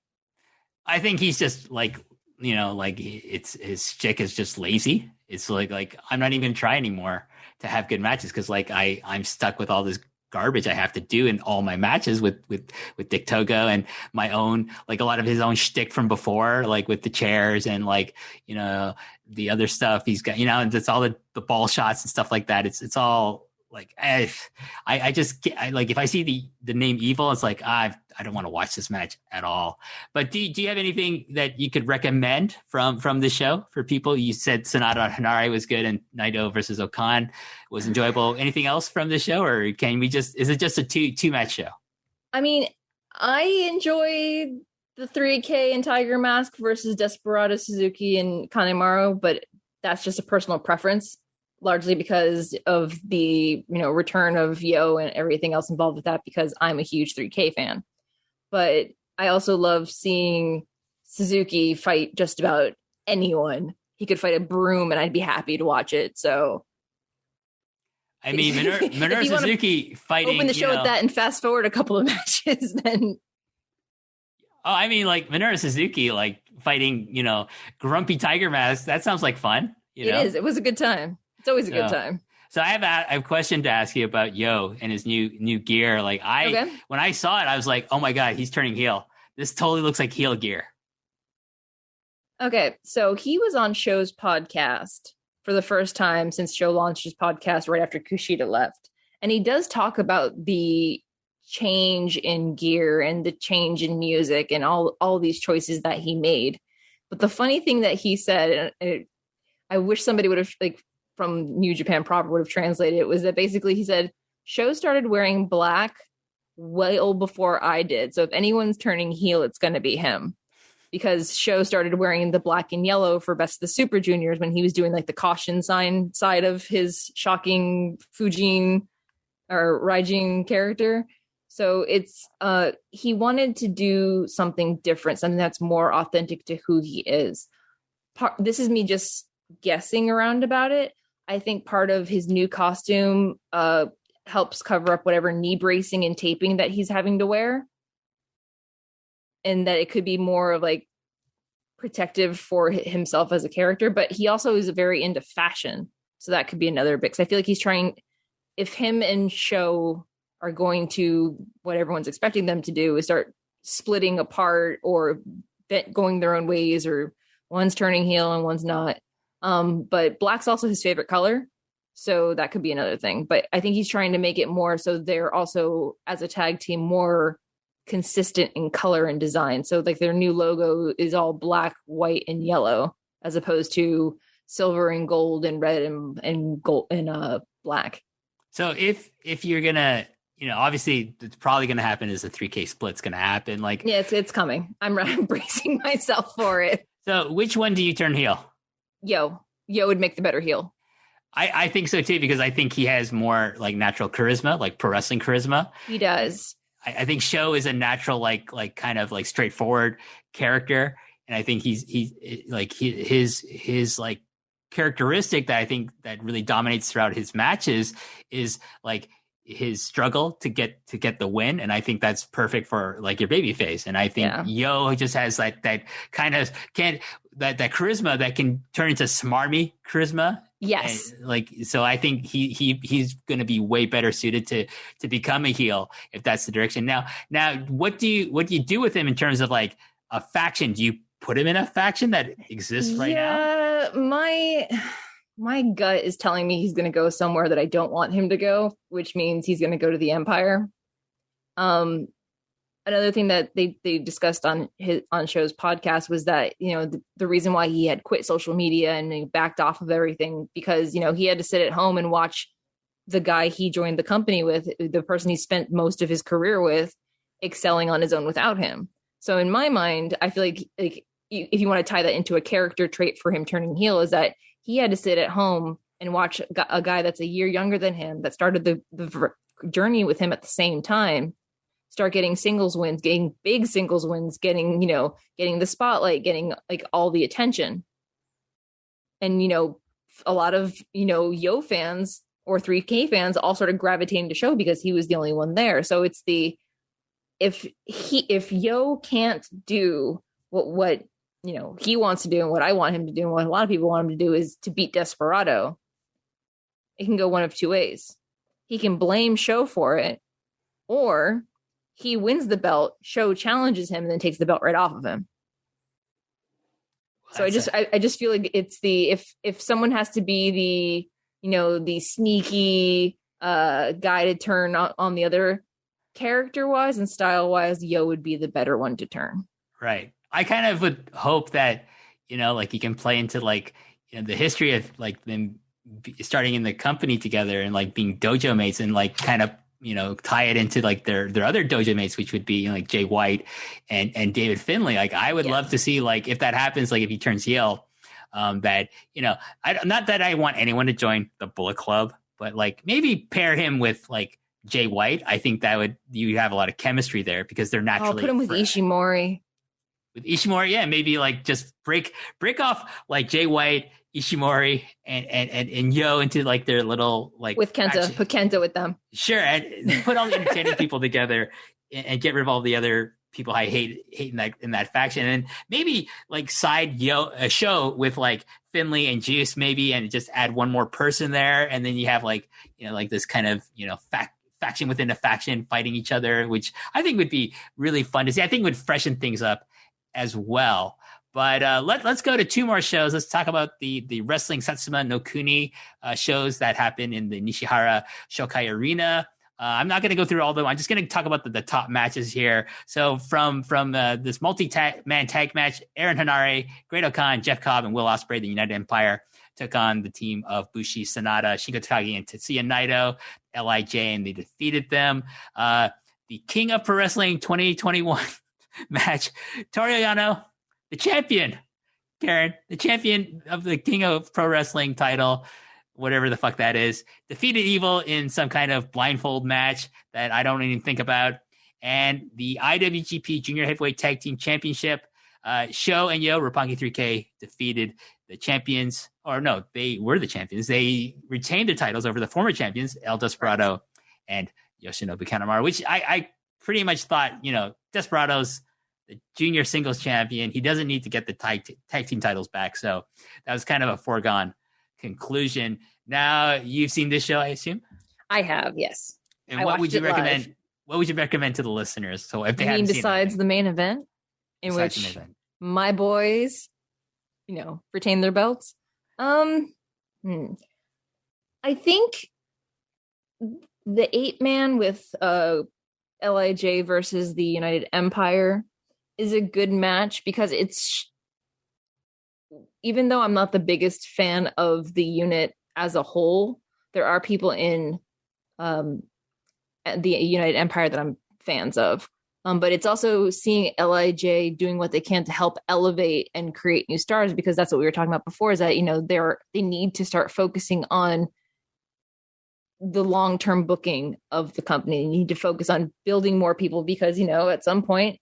I think he's just like, like it's his chick is just lazy. It's like I'm not even going to try anymore to have good matches because like I'm stuck with all this garbage I have to do in all my matches with Dick Togo and my own, like a lot of his own shtick from before, like with the chairs and like, the other stuff he's got, and it's all the ball shots and stuff like that. It's all like, I just like, if I see the name Evil, it's like, I don't want to watch this match at all. But do you have anything that you could recommend from the show for people? You said Sonata Hanare was good and Naito versus Okan was enjoyable. Anything else from the show, or is it just a two match show? I mean, I enjoy the 3K and Tiger Mask versus Desperado Suzuki and Kanemaru, but that's just a personal preference. Largely because of the return of Yo and everything else involved with that, because I'm a huge 3K fan. But I also love seeing Suzuki fight just about anyone. He could fight a broom and I'd be happy to watch it. So I mean, Minoru Suzuki fighting. Open the show with that and fast forward a couple of matches then. Oh, I mean, like Minoru Suzuki like fighting, Grumpy Tiger Mask. That sounds like fun. It is. It was a good time. It's always a good time. So I have a question to ask you about Yo and his new gear. Like when I saw it, I was like, oh my God, he's turning heel. This totally looks like heel gear. Okay. So he was on Show's podcast for the first time since Show launched his podcast right after Kushida left. And he does talk about the change in gear and the change in music and all these choices that he made. But the funny thing that he said, and I wish somebody would have from New Japan proper would have translated it, was that basically he said, Show started wearing black well before I did. So if anyone's turning heel, it's going to be him. Because Show started wearing the black and yellow for Best of the Super Juniors when he was doing like the caution sign side of his shocking Fujin or Raijin character. So it's he wanted to do something different, something that's more authentic to who he is. This is me just guessing around about it. I think part of his new costume helps cover up whatever knee bracing and taping that he's having to wear. And that it could be more of like protective for himself as a character. But he also is very into fashion. So that could be another bit. 'Cause I feel like he's trying, if him and Sho are going to, what everyone's expecting them to do is start splitting apart or going their own ways, or one's turning heel and one's not. But black's also his favorite color. So that could be another thing. But I think he's trying to make it more so they're also, as a tag team, more consistent in color and design. So like their new logo is all black, white, and yellow, as opposed to silver and gold and red and gold and black. So if you're gonna, obviously it's probably gonna happen is a 3K split's gonna happen. Like, yeah, it's coming. I'm bracing myself for it. So which one do you turn heel? Yo would make the better heel. I think so too, because I think he has more like natural charisma, like pro wrestling charisma. He does. I think Sho is a natural, like kind of like straightforward character, and I think he's like his like characteristic that I think that really dominates throughout his matches is like his struggle to get the win, and I think that's perfect for like your baby face. And I think Yo just has like that kind of that charisma that can turn into smarmy charisma. Yes. And so I think he's going to be way better suited to become a heel if that's the direction. Now what do you do with him in terms of like a faction? Do you put him in a faction that exists right now? Yeah, my gut is telling me he's going to go somewhere that I don't want him to go, which means he's going to go to the Empire. Another thing that they discussed on Sho's podcast was that, the reason why he had quit social media and he backed off of everything, because, he had to sit at home and watch the guy he joined the company with, the person he spent most of his career with, excelling on his own without him. So in my mind, I feel like if you want to tie that into a character trait for him turning heel, is that he had to sit at home and watch a guy that's a year younger than him, that started the journey with him at the same time, start getting singles wins, getting big singles wins, getting the spotlight, getting like all the attention. And, a lot of, Yo fans or 3K fans all sort of gravitating to Sho because he was the only one there. So it's if Yo can't do what he wants to do and what I want him to do and what a lot of people want him to do is to beat Desperado, it can go one of two ways. He can blame Sho for it, or he wins the belt, Sho challenges him, and then takes the belt right off of him. So I just feel like it's if someone has to be the sneaky guy to turn on the other, character wise and style wise, Yo would be the better one to turn. Right. I kind of would hope that like you can play into like the history of like them starting in the company together and like being dojo mates, and like kind of tie it into like their other dojo mates, which would be like Jay White and David Finlay. Like I would love to see, like, if that happens, like if he turns heel, that not that I want anyone to join the Bullet Club, but like maybe pair him with like Jay White. I think that you have a lot of chemistry there because they're naturally. Put him with Ishimori. With Ishimori, yeah, maybe like just break off like Jay White, Ishimori, and Yo into like their little like with Kenta. Put Kenta with them. Sure, and put all the entertaining people together and get rid of all the other people I hate in that faction, and maybe like side Sho with like Finlay and Juice maybe, and just add one more person there, and then you have like like this kind of faction within a faction fighting each other, which I think would be really fun to see. I think would freshen things up as well. But let's go to two more shows. Let's talk about the Wrestling Satsuma no Kuni shows that happen in the Nishihara Shokai Arena. I'm not going to go through all of them. I'm just going to talk about the top matches here. So from this multi-man tag match, Aaron Hanare, Great Khan, Jeff Cobb, and Will Ospreay, the United Empire, took on the team of Bushi, Sanada, Shingo Takagi, and Tetsuya Naito, LIJ, and they defeated them. The King of Pro Wrestling 2021 match, Toru Yano, the champion, Karen, the champion of the King of Pro Wrestling title, whatever the fuck that is, defeated Evil in some kind of blindfold match that I don't even think about. And the IWGP Junior Heavyweight Tag Team Championship, Sho and Yo, Roppongi 3K, defeated the champions. Or no, they were the champions. They retained the titles over the former champions, El Desperado and Yoshinobu Kanemaru, which I pretty much thought, Desperado's the junior singles champion. He doesn't need to get the tag team titles back. So that was kind of a foregone conclusion. Now you've seen this show, I assume? I have, yes. And what would you recommend? Live. What would you recommend to the listeners? So if they haven't seen besides the main event, in besides which my boys, retain their belts. I think the 8-man with LIJ versus the United Empire is a good match because it's, even though I'm not the biggest fan of the unit as a whole, there are people in the United Empire that I'm fans of. But it's also seeing LIJ doing what they can to help elevate and create new stars, because that's what we were talking about before, is that, they need to start focusing on the long-term booking of the company. You need to focus on building more people because, at some point,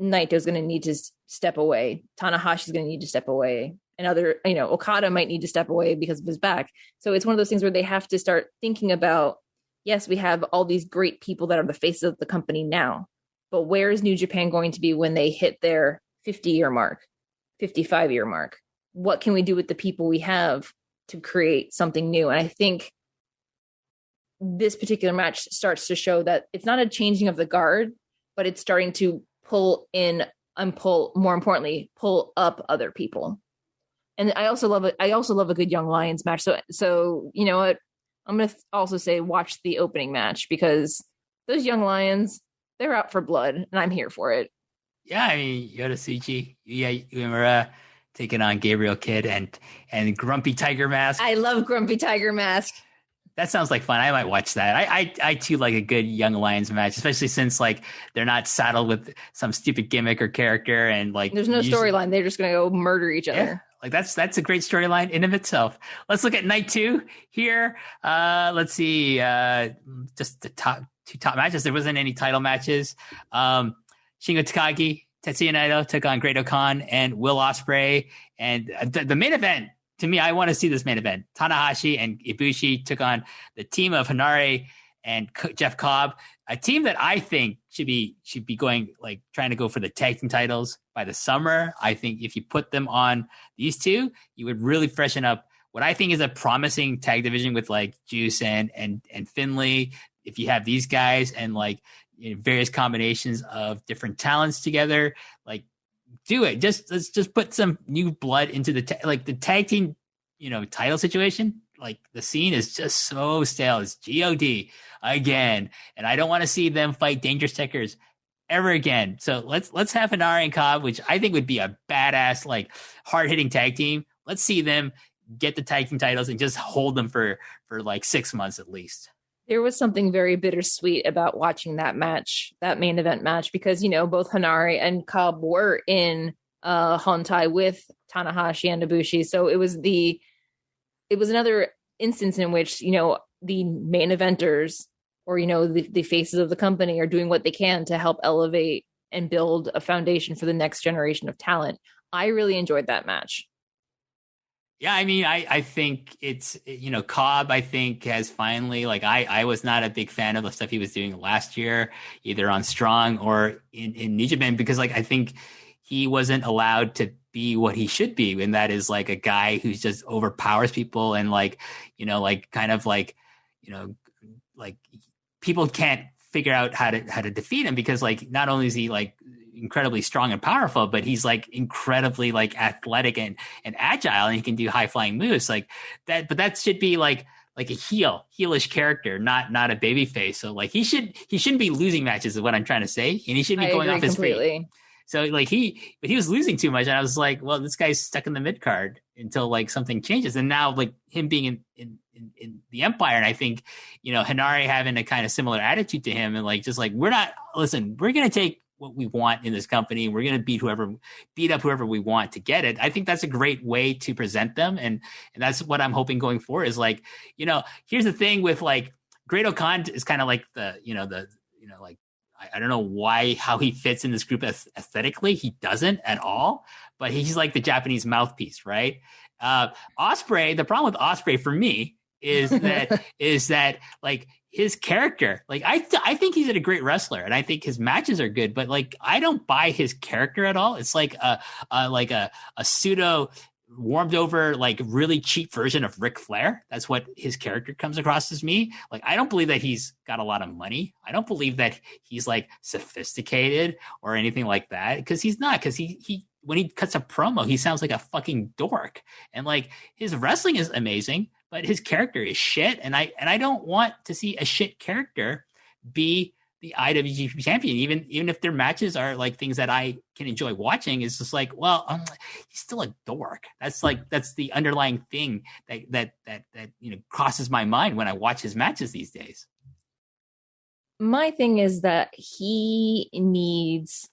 Naito's going to need to step away. Tanahashi's going to need to step away. And Okada might need to step away because of his back. So it's one of those things where they have to start thinking about, yes, we have all these great people that are the faces of the company now, but where is New Japan going to be when they hit their 50-year mark, 55-year mark? What can we do with the people we have to create something new? And I think this particular match starts to show that it's not a changing of the guard, but it's starting to pull in and more importantly, pull up other people. And I also love it. I also love a good Young Lions match. So you know what? I'm going to also say watch the opening match, because those Young Lions, they're out for blood, and I'm here for it. Yeah, I mean, Yota Tsuchi, Uemura taking on Gabriel Kidd and Grumpy Tiger Mask. I love Grumpy Tiger Mask. That sounds like fun. I might watch that. I too like a good Young Lions match, especially since they're not saddled with some stupid gimmick or character, and there's no storyline. They're just going to go murder each other. That's a great storyline in of itself. Let's look at night 2 here. Let's see. Just the two top matches. There wasn't any title matches. Shingo Takagi, Tetsuya Naito took on Great Khan and Will Ospreay, and the main event. To me, I want to see this main event. Tanahashi and Ibushi took on the team of Hanare and Jeff Cobb, a team that I think should be going, trying to go for the tag team titles by the summer. I think if you put them on these two, you would really freshen up what I think is a promising tag division with Juice and Finlay. If you have these guys and various combinations of different talents together, do it. Let's just put some new blood into the tag team, title situation. The scene is just so stale. It's God again, and I don't want to see them fight Dangerous Tekkers ever again. So let's have Hanare and Cobb, which I think would be a badass, hard hitting tag team. Let's see them get the tag team titles and just hold them for 6 months at least. There was something very bittersweet about watching that match, that main event match, because, both Hanare and Cobb were in Hontai with Tanahashi and Ibushi. So it was another instance in which, the main eventers or, the faces of the company are doing what they can to help elevate and build a foundation for the next generation of talent. I really enjoyed that match. Yeah, I mean, I think it's, Cobb, I think, has finally, I was not a big fan of the stuff he was doing last year, either on Strong or in New Japan, because, I think he wasn't allowed to be what he should be. And that is, a guy who's just overpowers people and, people can't figure out how to defeat him because, not only is he, incredibly strong and powerful, but he's incredibly athletic and agile, and he can do high flying moves that. But that should be like a heelish character, not a baby face. So he shouldn't be losing matches is what I'm trying to say, and he shouldn't be going off his feet. So he was losing too much, and I was like, well, this guy's stuck in the mid card until something changes, and now him being in the Empire, and I think Hanare having a kind of similar attitude to him, and we're gonna take what we want in this company. We're going to beat up whoever we want to get it. I think that's a great way to present them. And that's what I'm hoping going forward is here's the thing with Great Khan is kind of I don't know how he fits in this group aesthetically. He doesn't at all, but he's like the Japanese mouthpiece, right? Ospreay, the problem with Ospreay for me is that his character, I think he's a great wrestler and I think his matches are good, but I don't buy his character at all. It's a pseudo warmed over, like really cheap version of Ric Flair. That's what his character comes across as me. Like, I don't believe that he's got a lot of money. I don't believe that he's like sophisticated or anything like that, because he's not. Because he when he cuts a promo, he sounds like a fucking dork. And like, his wrestling is amazing, but his character is shit. And I don't want to see a shit character be the IWGP champion, even if their matches are like things that I can enjoy watching. It's just like, well, he's still a dork. That's the underlying thing that crosses my mind when I watch his matches these days. My thing is that he needs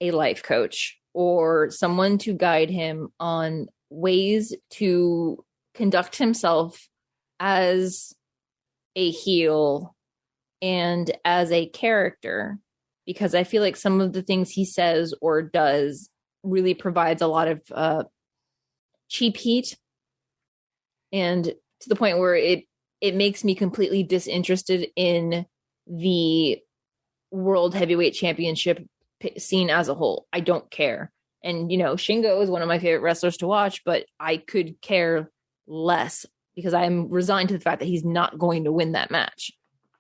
a life coach or someone to guide him on ways to conduct himself as a heel and as a character, because I feel like some of the things he says or does really provides a lot of cheap heat, and to the point where it makes me completely disinterested in the World Heavyweight Championship scene as a whole. I don't care. And, Shingo is one of my favorite wrestlers to watch, but I could care less because I'm resigned to the fact that he's not going to win that match.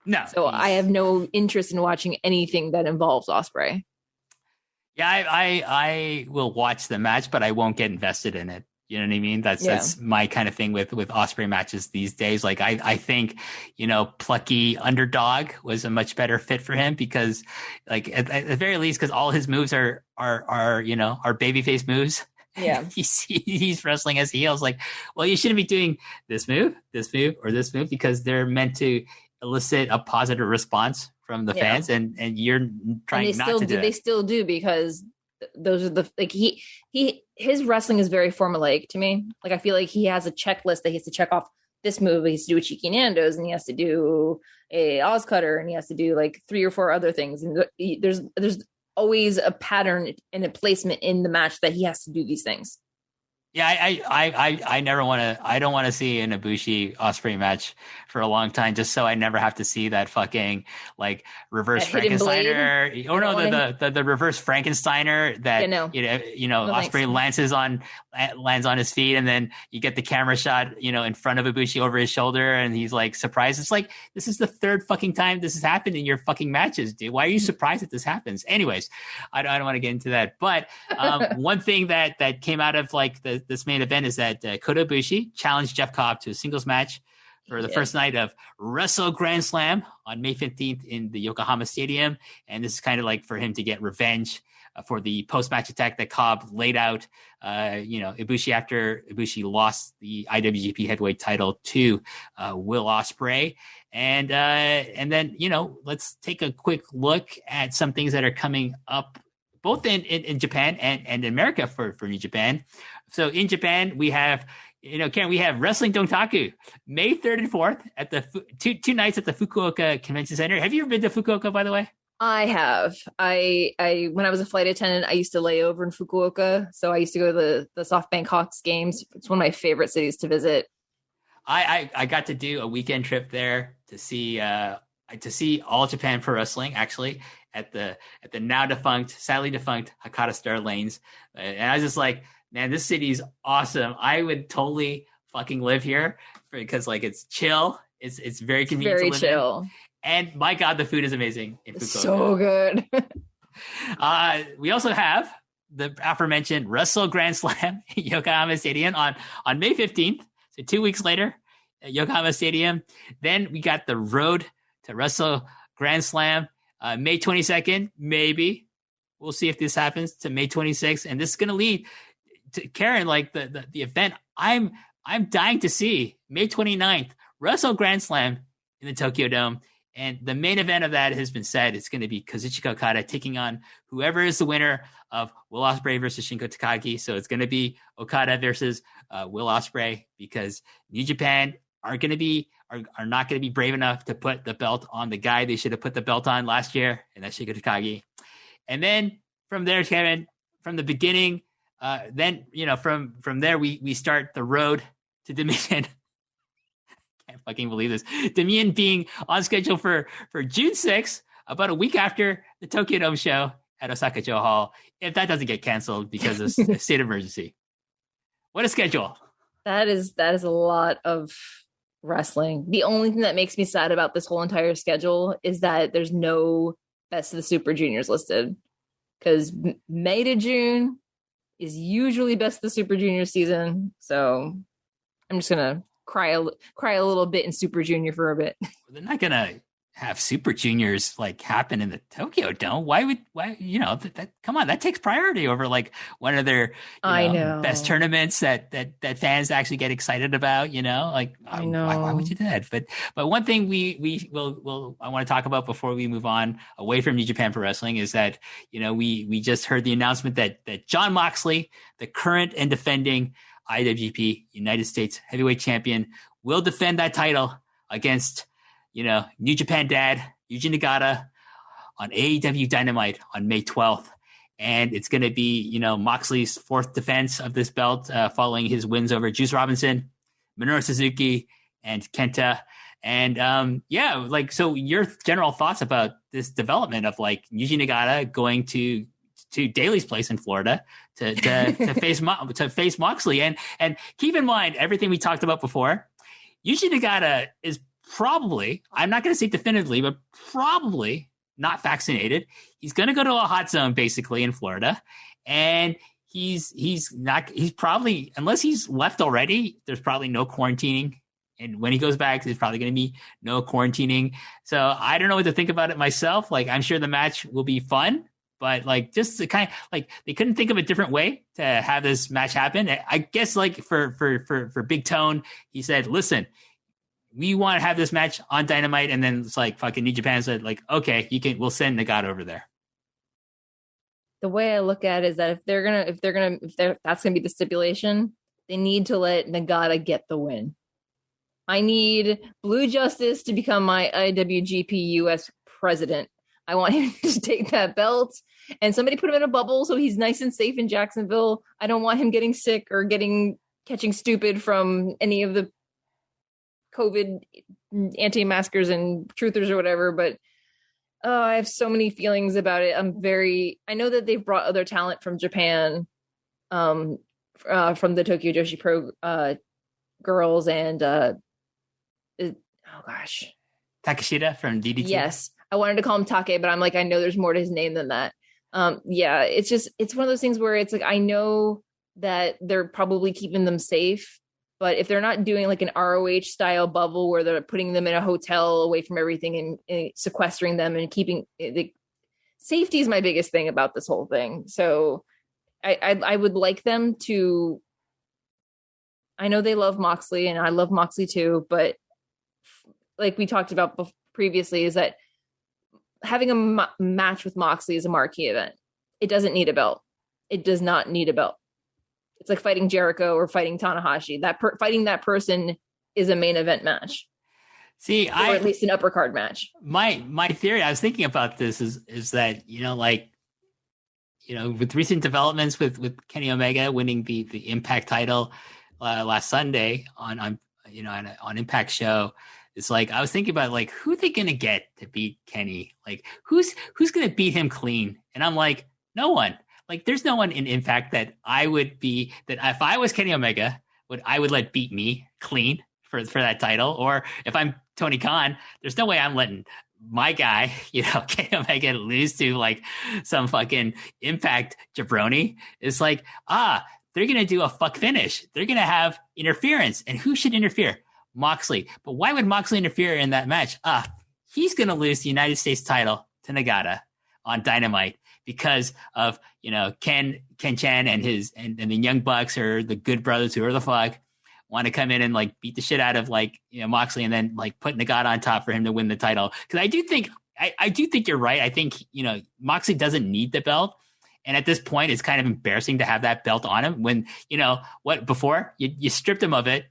No. So I have no interest in watching anything that involves Ospreay. Yeah, I will watch the match, but I won't get invested in it. You know what I mean? That's my kind of thing with Ospreay matches these days. Like, I think, plucky underdog was a much better fit for him, because like at the very least, because all his moves are babyface moves. Yeah. he's wrestling as heels. Like, well, you shouldn't be doing this move, or this move, because they're meant to elicit a positive response from the fans, and you're trying not to do it. They still do, because those are the, like, his wrestling is very formulaic to me. Like, I feel like he has a checklist that he has to check off. This move he has to do a Cheeky Nando's, and he has to do a Oz Cutter, and he has to do like 3 or 4 other things, and there's always a pattern and a placement in the match that he has to do these things. Yeah, I don't want to see an Ibushi Ospreay match for a long time, just so I never have to see that fucking like reverse Frankensteiner. Oh no, the reverse Frankensteiner that Ospreay lands on his feet, and then you get the camera shot in front of Ibushi over his shoulder, and he's like surprised. It's like, this is the 3rd fucking time this has happened in your fucking matches, dude. Why are you surprised that this happens? Anyways, I don't want to get into that, but one thing that came out of like this main event is that Kota Ibushi challenged Jeff Cobb to a singles match for the first night of Wrestle Grand Slam on May 15th in the Yokohama Stadium. And this is kind of like for him to get revenge for the post-match attack that Cobb laid out, Ibushi, after Ibushi lost the IWGP Heavyweight title to Will Ospreay. And then, let's take a quick look at some things that are coming up both in Japan and in America for New Japan. So in Japan, we have, Karen, we have Wrestling Dontaku, May 3rd and 4th at the two nights at the Fukuoka Convention Center. Have you ever been to Fukuoka, by the way? I have. I when I was a flight attendant, I used to lay over in Fukuoka. So I used to go to the SoftBank Hawks games. It's one of my favorite cities to visit. I got to do a weekend trip there to see All Japan Pro Wrestling, actually, at the now sadly defunct Hakata Star Lanes. And I was just like, man, this city's awesome. I would totally fucking live here because like it's chill. It's very convenient to live chill. in. And my God, the food is amazing in Fukuoka. So good. We also have the aforementioned Wrestle Grand Slam at Yokohama Stadium on May 15th. So 2 weeks later at Yokohama Stadium. Then we got the Road to Wrestle Grand Slam May 22nd, maybe. We'll see if this happens, to May 26th. And this is going to lead to, Karen, like the event I'm dying to see, May 29th, Wrestle Grand Slam in the Tokyo Dome. And the main event of that has been said. It's going to be Kazuchika Okada taking on whoever is the winner of Will Ospreay versus Shingo Takagi. So it's going to be Okada versus Will Ospreay, because New Japan are not going to be brave enough to put the belt on the guy they should have put the belt on last year, and that's Shingo Takagi. And then from there, Kevin, from the beginning, from there we start the road to Dominion. Can't fucking believe this. Dominion being on schedule for June 6th, about a week after the Tokyo Dome show at Osaka Joe Hall, if that doesn't get canceled because of state of emergency. What a schedule. That is a lot of wrestling. The only thing that makes me sad about this whole entire schedule is that there's no Best of the Super Juniors listed, because May to June is usually Best of the Super Junior season. So I'm just gonna cry a little bit in Super Junior for a bit. They're not gonna have Super Juniors like happen in the Tokyo Dome. Why that come on, that takes priority over like one of their I know best tournaments that fans actually get excited about, like I know. Why would you do that? But one thing we will I want to talk about before we move on away from New Japan Pro Wrestling is that we just heard the announcement that Jon Moxley, the current and defending IWGP United States Heavyweight Champion, will defend that title against New Japan Dad, Yuji Nagata, on AEW Dynamite on May 12th. And it's going to be, Moxley's fourth defense of this belt following his wins over Juice Robinson, Minoru Suzuki, and Kenta. And so your general thoughts about this development of like Yuji Nagata going to Daly's place in Florida to face Moxley. And keep in mind everything we talked about before. Yuji Nagata is probably, I'm not going to say definitively, but probably not vaccinated. He's going to go to a hot zone basically in Florida. And he's probably, unless he's left already, there's probably no quarantining. And when he goes back, there's probably going to be no quarantining. So I don't know what to think about it myself. Like, I'm sure the match will be fun, but like, just to kind of like, they couldn't think of a different way to have this match happen. I guess like for Big Tone, he said, listen, we want to have this match on Dynamite. And then it's like fucking New Japan said like, okay, we'll send Nagata over there. The way I look at it is that if that's going to be the stipulation, they need to let Nagata get the win. I need Blue Justice to become my IWGP U.S. president. I want him to take that belt and somebody put him in a bubble so he's nice and safe in Jacksonville. I don't want him getting sick or catching stupid from any of the COVID anti-maskers and truthers or whatever, but I have so many feelings about it. I know that they've brought other talent from Japan, from the Tokyo Joshi Pro girls, and Takeshita from DDT. Yes, I wanted to call him Take, but I'm like, I know there's more to his name than that. It's one of those things where it's like, I know that they're probably keeping them safe, but if they're not doing like an ROH style bubble where they're putting them in a hotel away from everything and sequestering them and keeping safety is my biggest thing about this whole thing. So I would like them to, I know they love Moxley and I love Moxley too, but like we talked about previously is that having a match with Moxley is a marquee event. It doesn't need a belt. It does not need a belt. It's like fighting Jericho or fighting Tanahashi. Fighting that person is a main event match. See, or at least an upper card match. My theory, I was thinking about this is that, with recent developments with Kenny Omega winning the Impact title last Sunday on Impact show, it's like I was thinking about like who they gonna get to beat Kenny? Like who's gonna beat him clean? And I'm like, no one. Like there's no one in Impact that if I was Kenny Omega, I would let beat me clean for that title. Or if I'm Tony Khan, there's no way I'm letting my guy, Kenny Omega lose to like some fucking Impact jabroni. It's like, they're going to do a fuck finish. They're going to have interference. And who should interfere? Moxley. But why would Moxley interfere in that match? He's going to lose the United States title to Nagata on Dynamite because of, Ken Chan and the Young Bucks, or the Good Brothers, who are the fuck, want to come in and like beat the shit out of like, Moxley, and then like put Nagata on top for him to win the title. Cause I do think you're right. I think, Moxley doesn't need the belt. And at this point, it's kind of embarrassing to have that belt on him when, before you stripped him of it,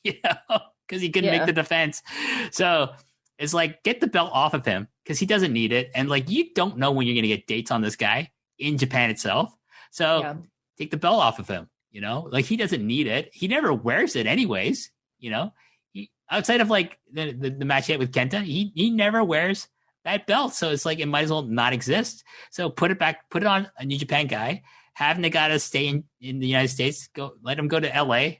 because he couldn't make the defense. So it's like, get the belt off of him because he doesn't need it. And like, you don't know when you're going to get dates on this guy in Japan itself. So take the belt off of him, like he doesn't need it. He never wears it anyways. He, outside of like the match he had with Kenta, he never wears that belt. So it's like, it might as well not exist. So put it on a New Japan guy, have Nagata stay in the United States. Let him go to LA,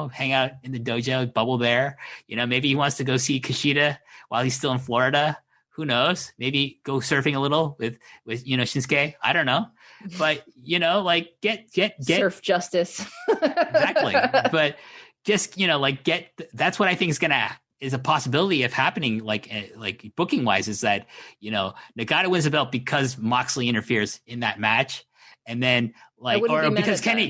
hang out in the dojo, bubble there. Maybe he wants to go see Kushida while he's still in Florida. Who knows? Maybe go surfing a little with Shinsuke. I don't know. But, get surf justice. Exactly. But just, that's what I think is a possibility of happening, like booking wise, is that, Nagata wins the belt because Moxley interferes in that match. And then because Kenny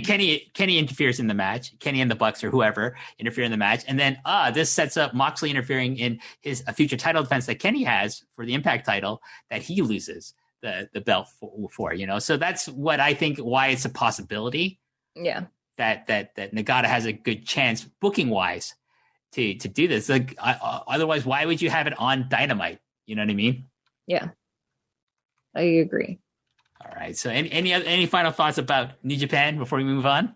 interferes in the match, Kenny and the Bucks or whoever interfere in the match. And then, this sets up Moxley interfering in a future title defense that Kenny has for the Impact title that he loses the belt for, So that's what I think, why it's a possibility. Yeah. That Nagata has a good chance booking wise to do this. Like, otherwise, why would you have it on Dynamite? You know what I mean? Yeah. I agree. All right. So any final thoughts about New Japan before we move on?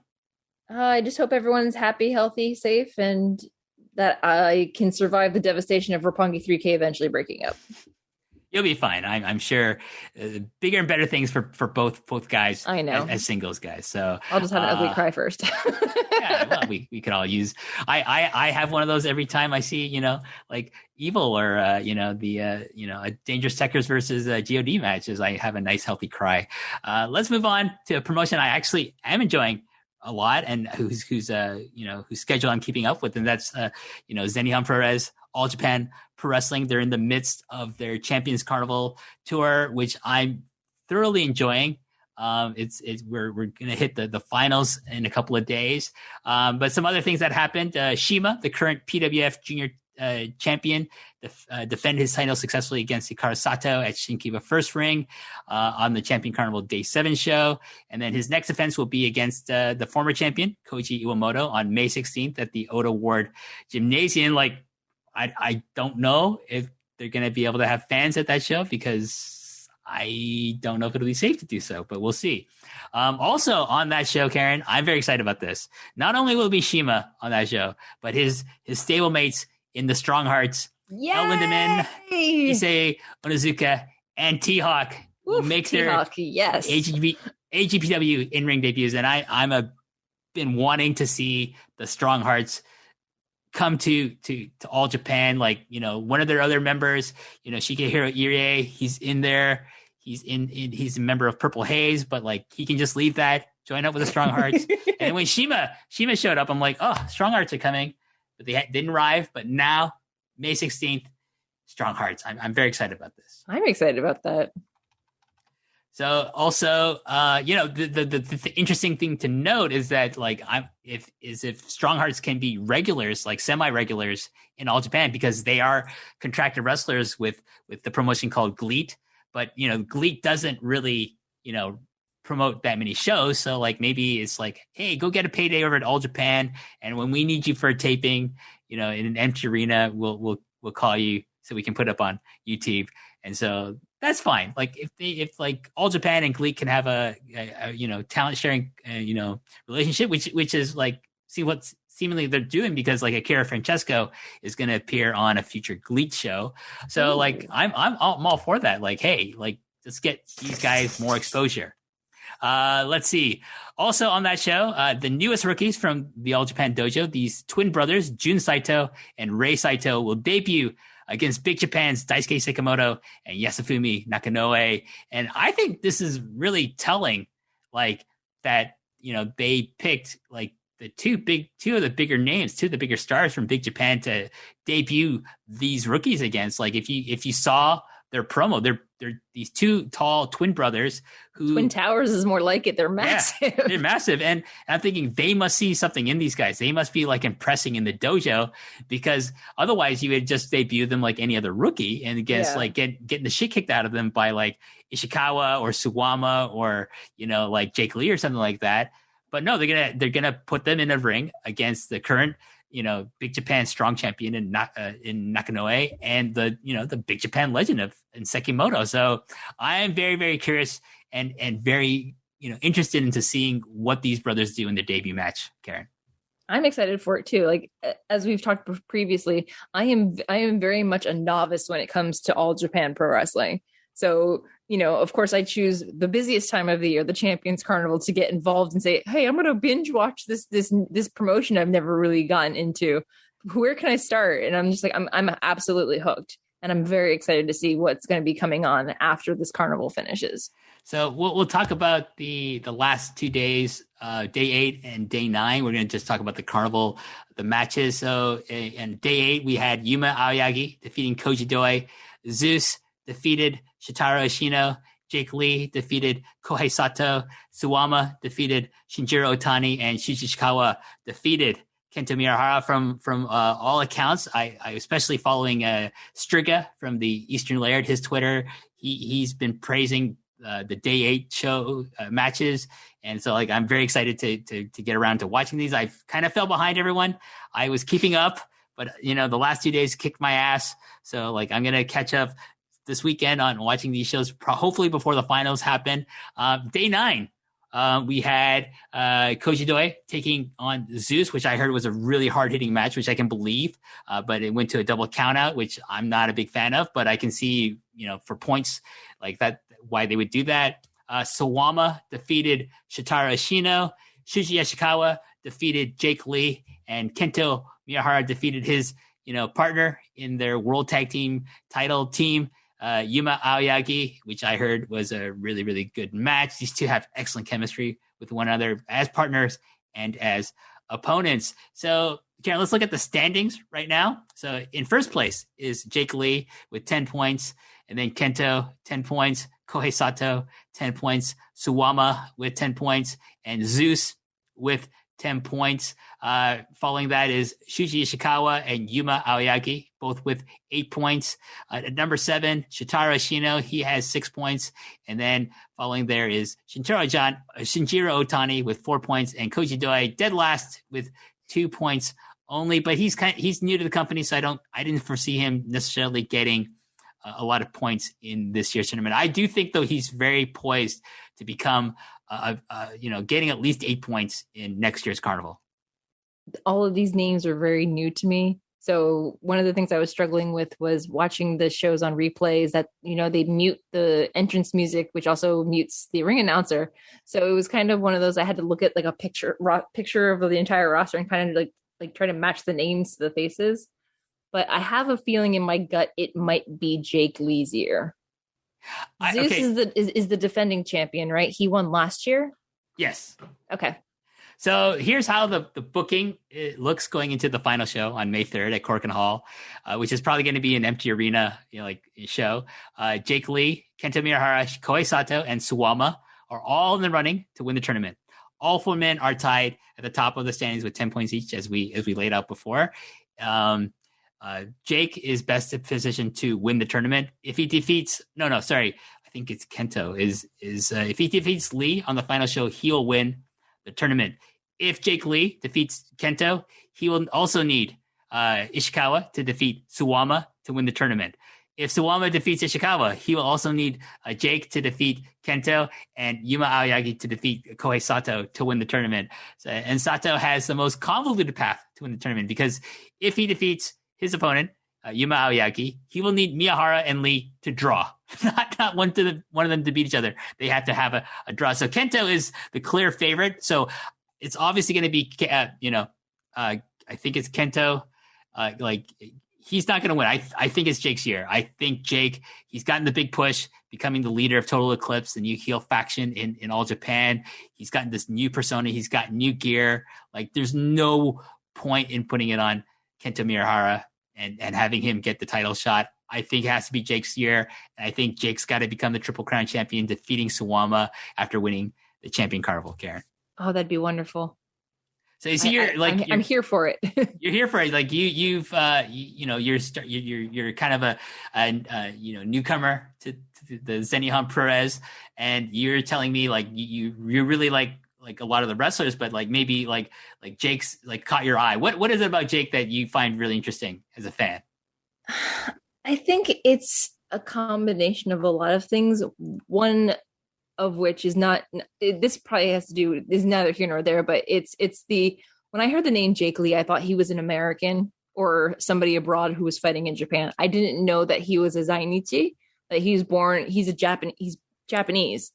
I just hope everyone's happy, healthy, safe, and that I can survive the devastation of Roppongi 3K eventually breaking up. You'll be fine. I'm sure. Bigger and better things for both guys. I know. As singles guys. So I'll just have an ugly cry first. Yeah, well, we could all use. I have one of those every time I see like Evil or a Dangerous Techers versus God matches. I have a nice healthy cry. Let's move on to a promotion I actually am enjoying a lot, and whose schedule I'm keeping up with, and that's Zenihon Perez, All Japan Pro Wrestling. They're in the midst of their Champions Carnival tour, which I'm thoroughly enjoying. We're gonna hit the finals in a couple of days, but some other things that happened. Shima, the current PWF Junior champion, defended his title successfully against Hikaru Sato at Shinkiba First Ring on the Champion Carnival Day 7 show. And then his next defense will be against the former champion, Koji Iwamoto, on May 16th at the Oda Ward Gymnasium. Like, I don't know if they're going to be able to have fans at that show, because I don't know if it'll be safe to do so, but we'll see. Also on that show, Karen, I'm very excited about this. Not only will it be Shima on that show, but his stablemates in the Strong Hearts, El Lindemann, Issei Onizuka, and T-Hawk will make their AGPW in-ring debuts. And I'm been wanting to see the Strong Hearts come to All Japan. Like, one of their other members, Shigehiro Irie, he's in there. He's a member of Purple Haze, but like, he can just leave that, join up with the Strong Hearts. And when Shima showed up, I'm like, oh, Strong Hearts are coming. But they didn't arrive. But now, May 16th, Strong Hearts. I'm very excited about this. I'm excited about that. So also, the interesting thing to note is that, like, if Strong Hearts can be regulars, like semi-regulars in All Japan, because they are contracted wrestlers with the promotion called GLEAT. But GLEAT doesn't really promote that many shows, so like, maybe it's like, hey, go get a payday over at All Japan, and when we need you for a taping, in an empty arena, we'll call you so we can put up on YouTube. And so that's fine. Like, if like All Japan and GLEAT can have a talent sharing relationship, which is like, see what seemingly they're doing, because like Akira Francesco is going to appear on a future GLEAT show. So like, I'm all for that. Like, hey, like, let's get these guys more exposure. Let's see. Also on that show, the newest rookies from the All Japan Dojo, these twin brothers, Jun Saito and Rei Saito, will debut against Big Japan's Daisuke Sekimoto and Yasufumi Nakanoe. And I think this is really telling, like, that, they picked like the two of the bigger names, two of the bigger stars from Big Japan to debut these rookies against. Like, if you saw their promo, they're these two tall twin brothers who Twin Towers is more like it. They're massive. Yeah, they're massive. And I'm thinking they must see something in these guys. They must be like impressing in the dojo, because otherwise you would just debut them like any other rookie and like getting the shit kicked out of them by like Ishikawa or Suwama or, like Jake Lee or something like that. But no, they're gonna put them in a ring against the current, Big Japan strong champion in Nakanoe and the Big Japan legend in Sekimoto. So I am very, very curious and very, interested into seeing what these brothers do in their debut match, Karen. I'm excited for it too. Like, as we've talked previously, I am very much a novice when it comes to All Japan Pro Wrestling. So of course, I choose the busiest time of the year, the Champions Carnival, to get involved and say, hey, I'm going to binge watch this promotion I've never really gotten into. Where can I start? And I'm just like, I'm absolutely hooked. And I'm very excited to see what's going to be coming on after this carnival finishes. So we'll talk about the last 2 days, day 8 and day 9. We're going to just talk about the carnival, the matches. So in day 8, we had Yuma Aoyagi defeating Koji Doi. Zeus defeated Shotaro Ashino. Jake Lee defeated Kohei Sato. Suwama defeated Shinjiro Otani. And Shuji Ishikawa defeated Kento Miyahara. From all accounts, I especially following Striga from the Eastern Laird, his Twitter. He's been praising the day 8 show matches, and so I'm very excited to get around to watching these. I kind of fell behind everyone. I was keeping up, but the last 2 days kicked my ass. So I'm gonna catch up this weekend on watching these shows, hopefully before the finals happen. Day 9. We had Koji Doi taking on Zeus, which I heard was a really hard-hitting match, which I can believe. But it went to a double countout, which I'm not a big fan of. But I can see, for points like that, why they would do that. Sawama defeated Shotaro Ashino. Shuji Ishikawa defeated Jake Lee. And Kento Miyahara defeated his, partner in their World Tag Team title team. Yuma Aoyagi, which I heard was a really, really good match. These two have excellent chemistry with one another as partners and as opponents. So, Karen, let's look at the standings right now. So in first place is Jake Lee with 10 points, and then Kento, 10 points, Kohei Sato, 10 points, Suwama with 10 points, and Zeus with 10 points. Following that is Shuji Ishikawa and Yuma Aoyagi, both with 8 points. At number 7, Shotaro Ashino, he has 6 points. And then following there is Shinjiro Otani with 4 points, and Koji Doi dead last with 2 points only. But he's new to the company, so I didn't foresee him necessarily getting a lot of points in this year's tournament. I do think, though, he's very poised to become getting at least 8 points in next year's carnival. All of these names are very new to me. So one of the things I was struggling with was watching the shows on replays that, they mute the entrance music, which also mutes the ring announcer. So it was kind of one of those, I had to look at a picture of the entire roster and kind of like try to match the names to the faces. But I have a feeling in my gut it might be Jake Lee's year. Zeus is the defending champion, right? He won last year? Yes. Okay. So here's how the booking looks going into the final show on May 3rd at Corkin Hall, which is probably going to be an empty arena show. Jake Lee, Kento Miyahara, Kohei Sato, and Suwama are all in the running to win the tournament. All 4 men are tied at the top of the standings with 10 points each, as we laid out before. Jake is best positioned to win the tournament. If he defeats, I think it's Kento if he defeats Lee on the final show, he'll win the tournament. If Jake Lee defeats Kento, he will also need Ishikawa to defeat Suwama to win the tournament. If Suwama defeats Ishikawa, he will also need Jake to defeat Kento and Yuma Aoyagi to defeat Kohei Sato to win the tournament. And Sato has the most convoluted path to win the tournament, because if he defeats his opponent, Yuma Aoyagi, he will need Miyahara and Lee to draw, not one of them to beat each other. They have to have a draw. So Kento is the clear favorite. So it's obviously going to be, I think it's Kento. He's not going to win. I think it's Jake's year. I think Jake, he's gotten the big push, becoming the leader of Total Eclipse, the new heel faction in All Japan. He's gotten this new persona. He's got new gear. There's no point in putting it on Kento Miyahara and having him get the title shot. I think it has to be Jake's year. And I think Jake's got to become the Triple Crown champion, defeating Suwama after winning the Champion Carnival, Karen. Oh, that'd be wonderful. So I'm here for it. You're here for it. You're kind of a newcomer to the Zenihon PURORESU, and you're telling me you really like a lot of the wrestlers, but maybe Jake's caught your eye. What is it about Jake that you find really interesting as a fan? I think it's a combination of a lot of things. One of which is not, this probably has to do, is neither here nor there, but it's when I heard the name Jake Lee, I thought he was an American or somebody abroad who was fighting in Japan. I didn't know that he was a Zainichi, that he's Japanese,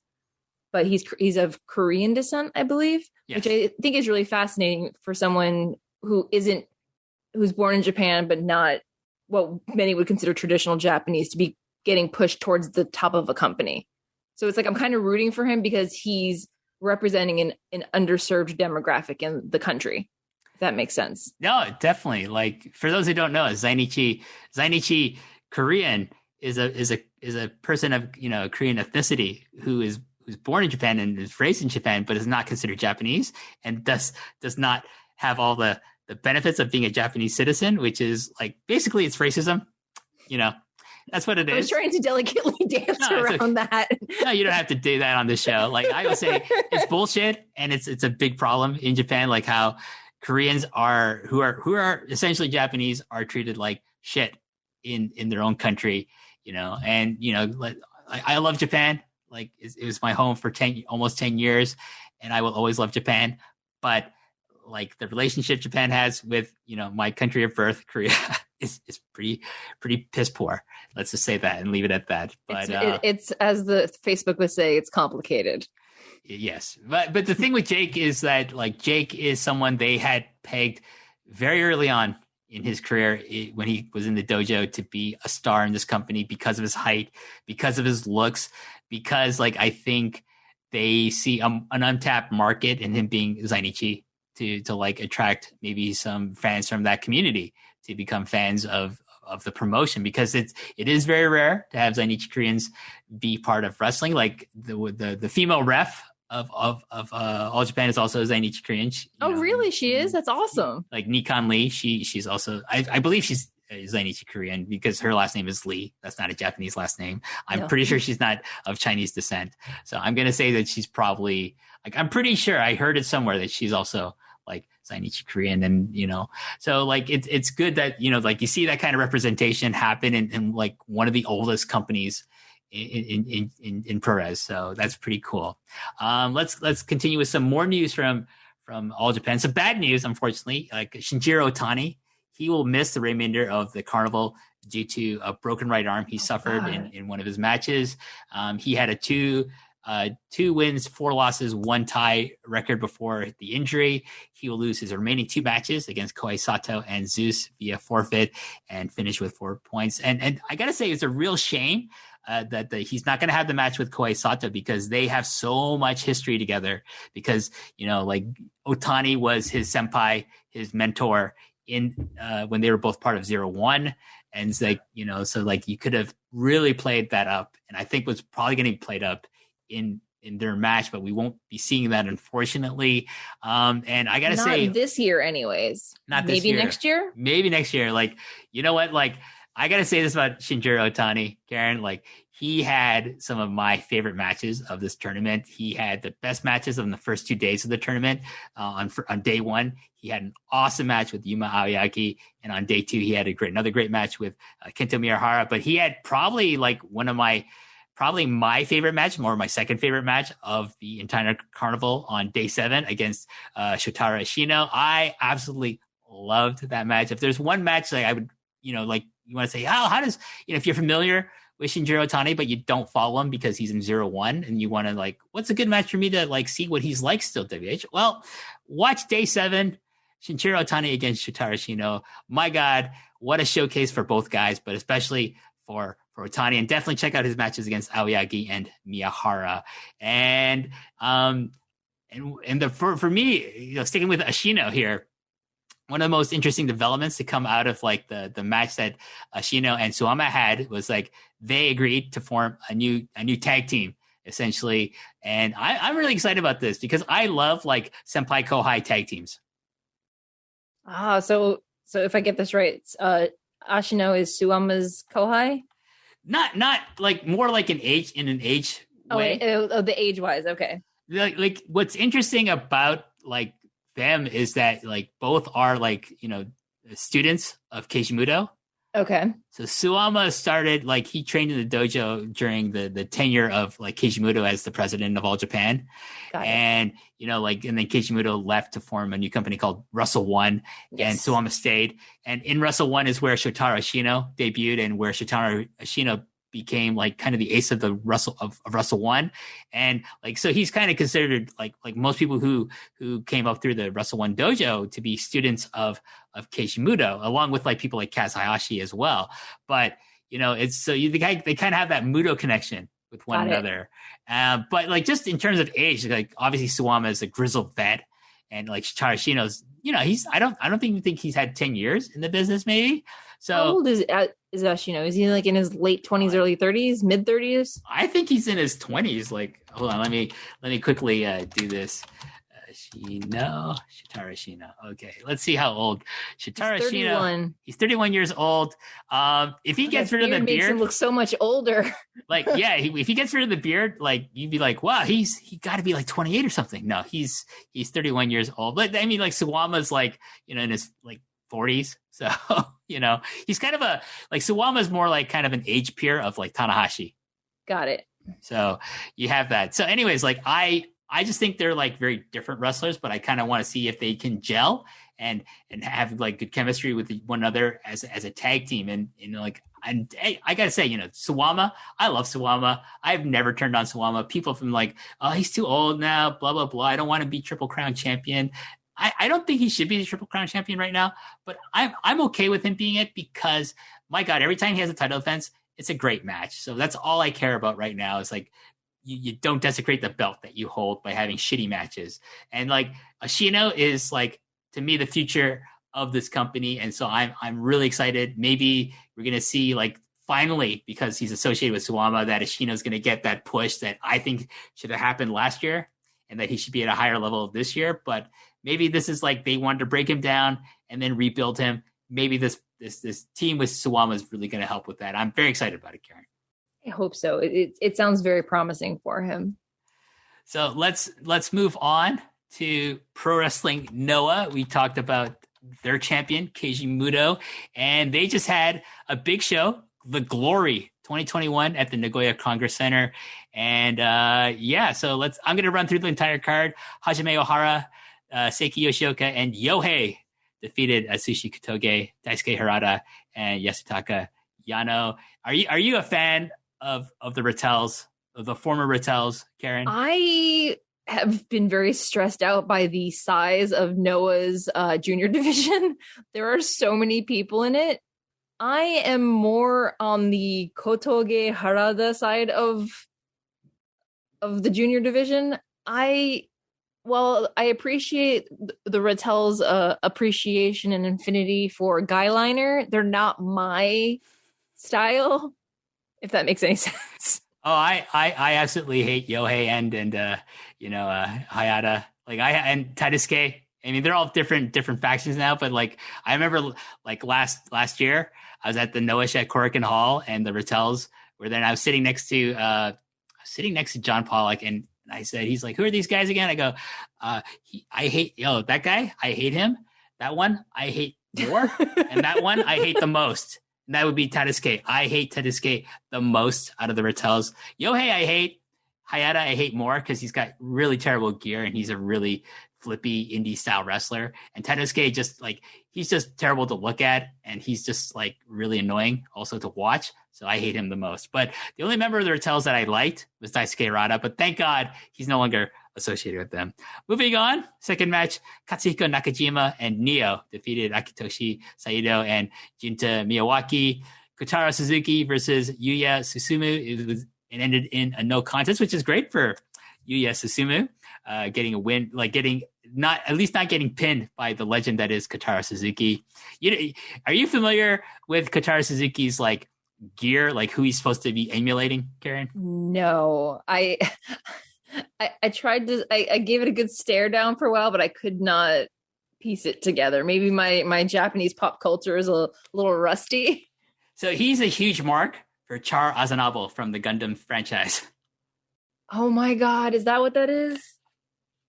but he's of Korean descent, I believe, Yes. which I think is really fascinating for someone who's born in Japan, but not what many would consider traditional Japanese, to be getting pushed towards the top of a company. So it's like I'm kind of rooting for him because he's representing an underserved demographic in the country, if that makes sense. No, definitely. Like, for those who don't know, Zainichi Korean is a person of, Korean ethnicity who's born in Japan and is raised in Japan, but is not considered Japanese, and does not have all the benefits of being a Japanese citizen, which is like, basically it's racism. That's what it is. I was trying to delicately dance around that. No, you don't have to do that on the show. Like, I would say it's bullshit, and it's a big problem in Japan, like how Koreans who are essentially Japanese are treated like shit in their own country, and like, I love Japan. Like, it was my home for almost 10 years, and I will always love Japan. But like, the relationship Japan has with, my country of birth, Korea, is pretty piss poor. Let's just say that and leave it at that. But it's as the Facebook would say, it's complicated. Yes. But the thing with Jake is that, like, Jake is someone they had pegged very early on in his career when he was in the dojo to be a star in this company because of his height, because of his looks, because, like, I think they see an untapped market in him being Zainichi to like attract maybe some fans from that community to become fans of the promotion, because it is very rare to have Zainichi Koreans be part of wrestling. Like, the female ref of All Japan is also Zainichi Korean. Really? She is? That's awesome. Like Nikon Lee, she's also, I believe she's Zainichi Korean because her last name is Lee. That's not a Japanese last name. I'm pretty sure she's not of Chinese descent. So I'm going to say that she's probably, like, I'm pretty sure I heard it somewhere that she's also like Zainichi Korean, and so like it's good that like you see that kind of representation happen in like one of the oldest companies in PURORESU. So that's pretty cool. Let's continue with some more news from All Japan. Some bad news, unfortunately. Like, Shinjiro Otani, he will miss the remainder of the Carnival due to a broken right arm he suffered in one of his matches. He had a two wins, 4 losses, 1 tie record before the injury. He will lose his remaining 2 matches against Kohei Sato and Zeus via forfeit and finish with 4 points. And I got to say, it's a real shame that he's not going to have the match with Kohei Sato, because they have so much history together, because, like, Otani was his senpai, his mentor in when they were both part of 0-1. And it's like, so like you could have really played that up, and I think was probably going to be played up in their match, but we won't be seeing that, unfortunately. And I gotta say, this year anyways, not this year. Maybe next year. Like, you know what, like, I gotta say this about Shinjiro Otani, Karen. Like, he had some of my favorite matches of this tournament. He had the best matches on the first 2 days of the tournament. On day 1, he had an awesome match with Yuma Aoyagi, and on day 2, he had another great match with Kento Miyahara. But he had probably like probably my favorite match, more my second favorite match of the entire Carnival, on day 7 against Shotaro Ashino. I absolutely loved that match. If there's one match like I would, like, you want to say, how does, if you're familiar with Shinjiro Otani, but you don't follow him because he's in 0-1, and you want to, like, what's a good match for me to, like, see what he's like still, WH? Well, watch day 7, Shinjiro Otani against Shotaro Ashino. My God, what a showcase for both guys, but especially for Otani, and definitely check out his matches against Aoyagi and Miyahara. And for me, sticking with Ashino here, one of the most interesting developments to come out of like the match that Ashino and Suwama had was like they agreed to form a new tag team, essentially. And I'm really excited about this because I love like senpai kohai tag teams. So if I get this right, Ashino is Suwama's kohai? Not like more like an age way. The age wise. Okay. Like what's interesting about like them is that like both are like, students of Keishimuto. Okay. So Suwama started, like, he trained in the dojo during the tenure of like Keishimuto as the president of All Japan. And, and then Keishimuto left to form a new company called Wrestle One. Yes. And Suwama stayed. And in Wrestle One is where Shotaro Ashino debuted and where Shotaro Ashino became like kind of the ace of the Wrestle of Wrestle One, and like so he's kind of considered like most people who came up through the Wrestle One dojo to be students of Keiji Muto, along with like people like Kaz Hayashi as well. But it's so they kind of have that Muto connection with one another. But like just in terms of age, like obviously Suwama is a grizzled vet, and like Shitara Shino's, he's I don't even think he's had 10 years in the business maybe. So how old is Ashino? Is he like in his late 20s, early 30s, mid 30s? I think he's in his 20s. Like, hold on, let me quickly do this. Shitara Shino. Okay, let's see how old Shitara Shino. He's 31 years old. If he gets rid of the beard, makes him look so much older. Like, yeah, if he gets rid of the beard, like you'd be like, wow, he got to be like 28 or something. No, he's 31 years old. But I mean, like Suwama's like in his like 40s. So he's kind of Suwama's more like kind of an age peer of like Tanahashi. Got it. So you have that. So anyways, like I just think they're like very different wrestlers, but I kind of want to see if they can gel and have like good chemistry with one another as a tag team. And I gotta say, Suwama, I love Suwama. I've never turned on Suwama. People from like, oh, he's too old now, blah blah blah. I don't want to be Triple Crown champion. I don't think he should be the Triple Crown champion right now, but I'm okay with him being it because my God, every time he has a title defense, it's a great match. So that's all I care about right now. Is like. You don't desecrate the belt that you hold by having shitty matches. And like Ashino is like, to me, the future of this company. And so I'm really excited. Maybe we're going to see like finally, because he's associated with Suwama, that Ashino is going to get that push that I think should have happened last year and that he should be at a higher level this year. But maybe this is like, they wanted to break him down and then rebuild him. Maybe this team with Suwama is really going to help with that. I'm very excited about it, Karen. I hope so. It sounds very promising for him. So let's move on to Pro Wrestling Noah. We talked about their champion, Keiji Muto, and they just had a big show, The Glory 2021 at the Nagoya Congress Center. And so I'm going to run through the entire card. Hajime Ohara, Seiki Yoshioka, and Yohei defeated Atsushi Kotoge, Daisuke Harada, and Yasutaka Yano. Are you a fan of the Rattels, of the former Rattels, Karen? I have been very stressed out by the size of Noah's junior division. There are so many people in it. I am more on the Kotoge Harada side of the junior division. I appreciate the Rattels' appreciation and affinity for Guyliner. They're not my style, if that makes any sense. Oh, I absolutely hate Yohei and Hayata. Like and Taisuke. I mean, they're all different factions now, but like I remember like last year I was at the Noah at Korakuen Hall and the Rattels were there, and I was sitting next to John Pollock, and I said, he's like, who are these guys again? I go, I hate that guy. I hate him. That one I hate more, and that one I hate the most. And that would be Taisuke. I hate Taisuke the most out of the Rattels. Yohei I hate. Hayata I hate more because he's got really terrible gear and he's a really flippy indie style wrestler. And Taisuke he's just terrible to look at and he's just like really annoying also to watch. So I hate him the most. But the only member of the Rattels that I liked was Daisuke Harada. But thank God he's no longer associated with them. Moving on, second match, Katsuhiko Nakajima and Neo defeated Akitoshi Saito and Junta Miyawaki. Kotaro Suzuki versus Yuya Susumu. It ended in a no contest, which is great for Yuya Susumu, getting a win, like not getting pinned by the legend that is Kotaro Suzuki. Are you familiar with Kotaro Suzuki's like gear, like who he's supposed to be emulating, Karen? No, I tried to. I gave it a good stare down for a while, but I could not piece it together. Maybe my Japanese pop culture is a little rusty. So he's a huge mark for Char Azanabo from the Gundam franchise. Oh my God, is that what that is?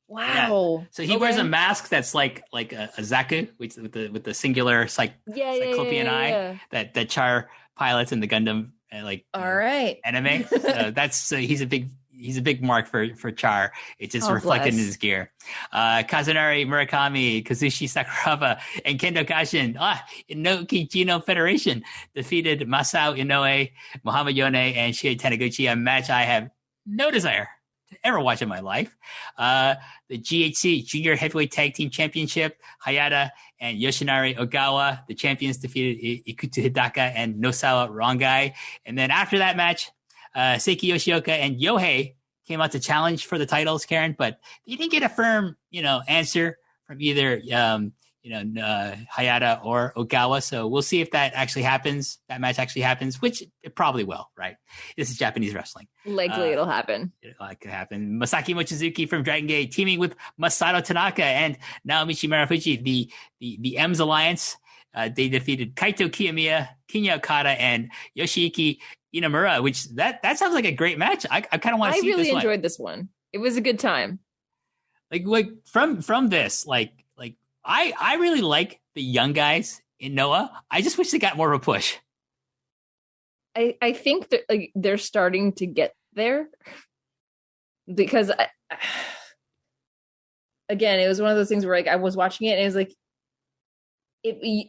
Wow. Yeah. So he wears a mask that's like a Zaku, which with the singular cyclopean eye that Char pilots in the Gundam all right anime. So he's a big he's a big mark for Char. It's just reflected in his gear. Kazunari Murakami, Kazushi Sakuraba, and Kendo Kashin, Inoki Jino Federation defeated Masao Inoue, Muhammad Yone, and Shinya Taniguchi, a match I have no desire to ever watch in my life. The GHC Junior Heavyweight Tag Team Championship, Hayata and Yoshinari Ogawa, the champions, defeated Ikuto Hidaka and Nosawa Rongai. And then after that match, Seiki Yoshioka and Yohei came out to challenge for the titles, Karen, but they didn't get a firm, answer from either, Hayata or Ogawa. So we'll see if that actually happens. That match actually happens, which it probably will, right? This is Japanese wrestling. Likely it'll happen. It could happen. Masaki Mochizuki from Dragon Gate teaming with Masato Tanaka and Naomichi Marufuji, the M's Alliance. They defeated Kaito Kiyomiya, Kinya Okada, and Yoshiki Inamura, which that sounds like a great match. I kind of want to see this one. I really enjoyed this one. It was a good time. Like from this, I really like the young guys in Noah. I just wish they got more of a push. I think that they're starting to get there because again, it was one of those things where I was watching it and it was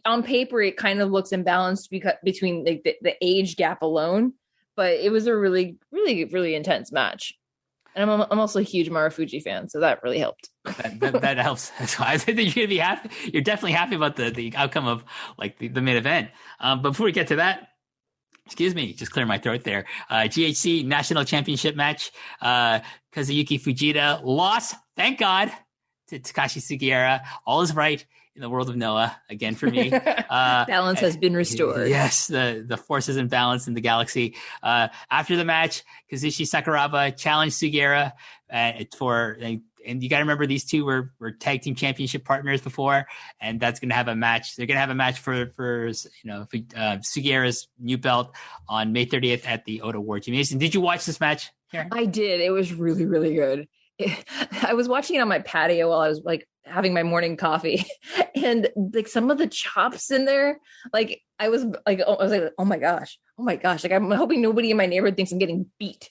on paper, it kind of looks imbalanced between the age gap alone, but it was a really, really, really intense match. And I'm also a huge Marufuji fan, so that really helped. That helps. I think that you're gonna be happy. You're definitely happy about the outcome of the main event. But before we get to that, excuse me, just clear my throat there. GHC National Championship match. Kazuyuki Fujita lost, thank God, to Takashi Sugiura. All is right in the world of Noah again for me. Balance has been restored. Yes, the force is in balance in the galaxy. After the match, Kazushi Sakuraba challenged Sugiura and you got to remember these two were tag team championship partners before, and that's going to have a match. They're going to have a match for Sugiura's new belt on May 30th at the Oda War Gymnasium. Did you watch this match, Karen? I did. It was really, really good. I was watching it on my patio while I was having my morning coffee, and some of the chops in there, I was like, oh my gosh, I'm hoping nobody in my neighborhood thinks I'm getting beat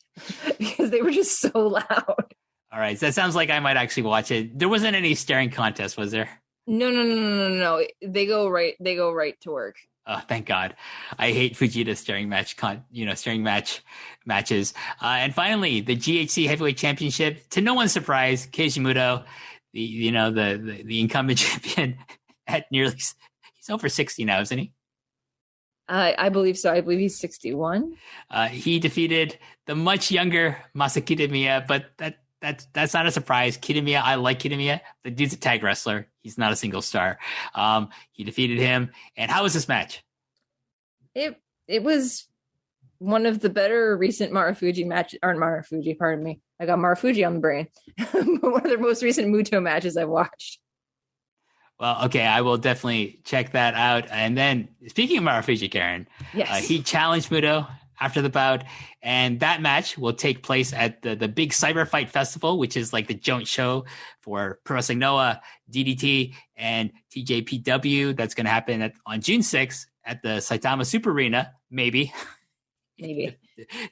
because they were just so loud. All right, so that sounds like I might actually watch it. There wasn't any staring contest, was there? No. They go right to work. Oh, thank God. I hate Fujita's staring matches. And finally, the GHC Heavyweight Championship. To no one's surprise, Keiji Muto, the incumbent champion at he's over 60 now, isn't he? I believe so. I believe he's 61. He defeated the much younger Masa Kitamiya, but that's not a surprise. Kitamiya, I like Kitamiya. The dude's a tag wrestler. He's not a single star. He defeated him. And how was this match? It was one of the better recent Marufuji matches. Or Marufuji, pardon me. I got Marufuji on the brain. One of the most recent Muto matches I've watched. Well, okay, I will definitely check that out. And then, speaking of Marufuji, Karen, yes. He challenged Muto after the bout, and that match will take place at the big Cyber Fight Festival, which is like the joint show for Pro Wrestling Noah, DDT, and TJPW. That's going to happen on June 6th at the Saitama Super Arena, maybe.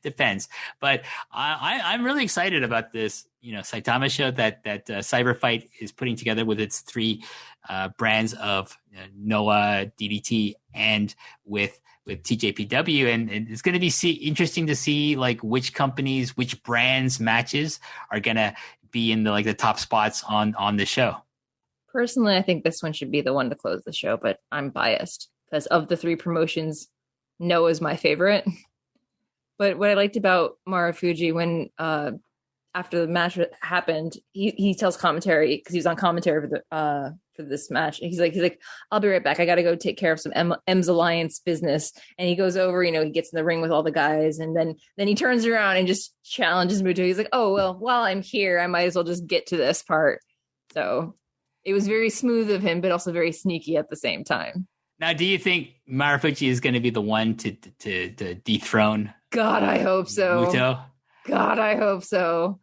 Depends. But I'm really excited about this, Saitama show that Cyber Fight is putting together with its three brands of Noah, DDT, and with TJPW, and it's going to be interesting to see which companies, which brands matches are going to be in the top spots on the show. Personally, I think this one should be the one to close the show, but I'm biased because of the three promotions, Noah's my favorite. But what I liked about Marufuji when after the match happened, he tells commentary because he was on commentary for this match. He's like, I'll be right back. I got to go take care of some M's Alliance business. And he goes over, he gets in the ring with all the guys. And then he turns around and just challenges Muto. He's like, oh, well, while I'm here, I might as well just get to this part. So it was very smooth of him, but also very sneaky at the same time. Now, do you think Marufuji is going to be the one to dethrone? God, I hope so. Muto? God, I hope so.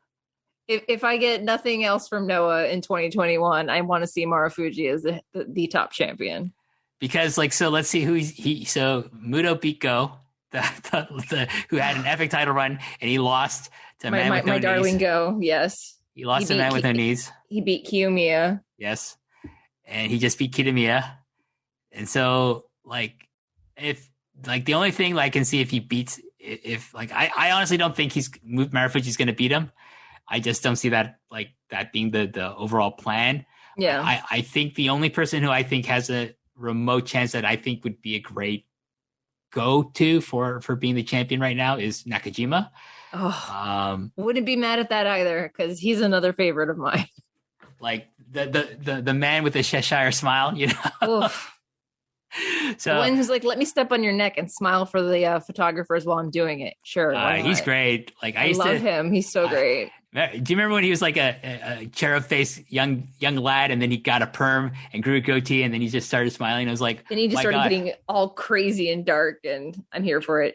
If I get nothing else from Noah in 2021, I want to see Marufuji as the top champion. Because so let's see who so Muto beat Go, who had an epic title run, and he lost to man with no my darling knees. Go. Yes. He lost to man with no knees. He beat Kiyomiya. Yes. And he just beat Kitamiya. And so, like, if, like, the only thing I can see if he beats, if like, I honestly don't think Marufuji's going to beat him. I just don't see that, like, that being the overall plan. Yeah. I think the only person who I think has a remote chance that I think would be a great go-to for being the champion right now is Nakajima. Wouldn't be mad at that either, because he's another favorite of mine. Like the man with the Cheshire smile, you know. So the one who's like, let me step on your neck and smile for the photographers while I'm doing it. Sure, he's great. Like I love him. He's so great. Do you remember when he was like a cherub faced young lad, and then he got a perm and grew a goatee, and then he just started smiling? I was like, and he just started getting all crazy and dark, and I'm here for it.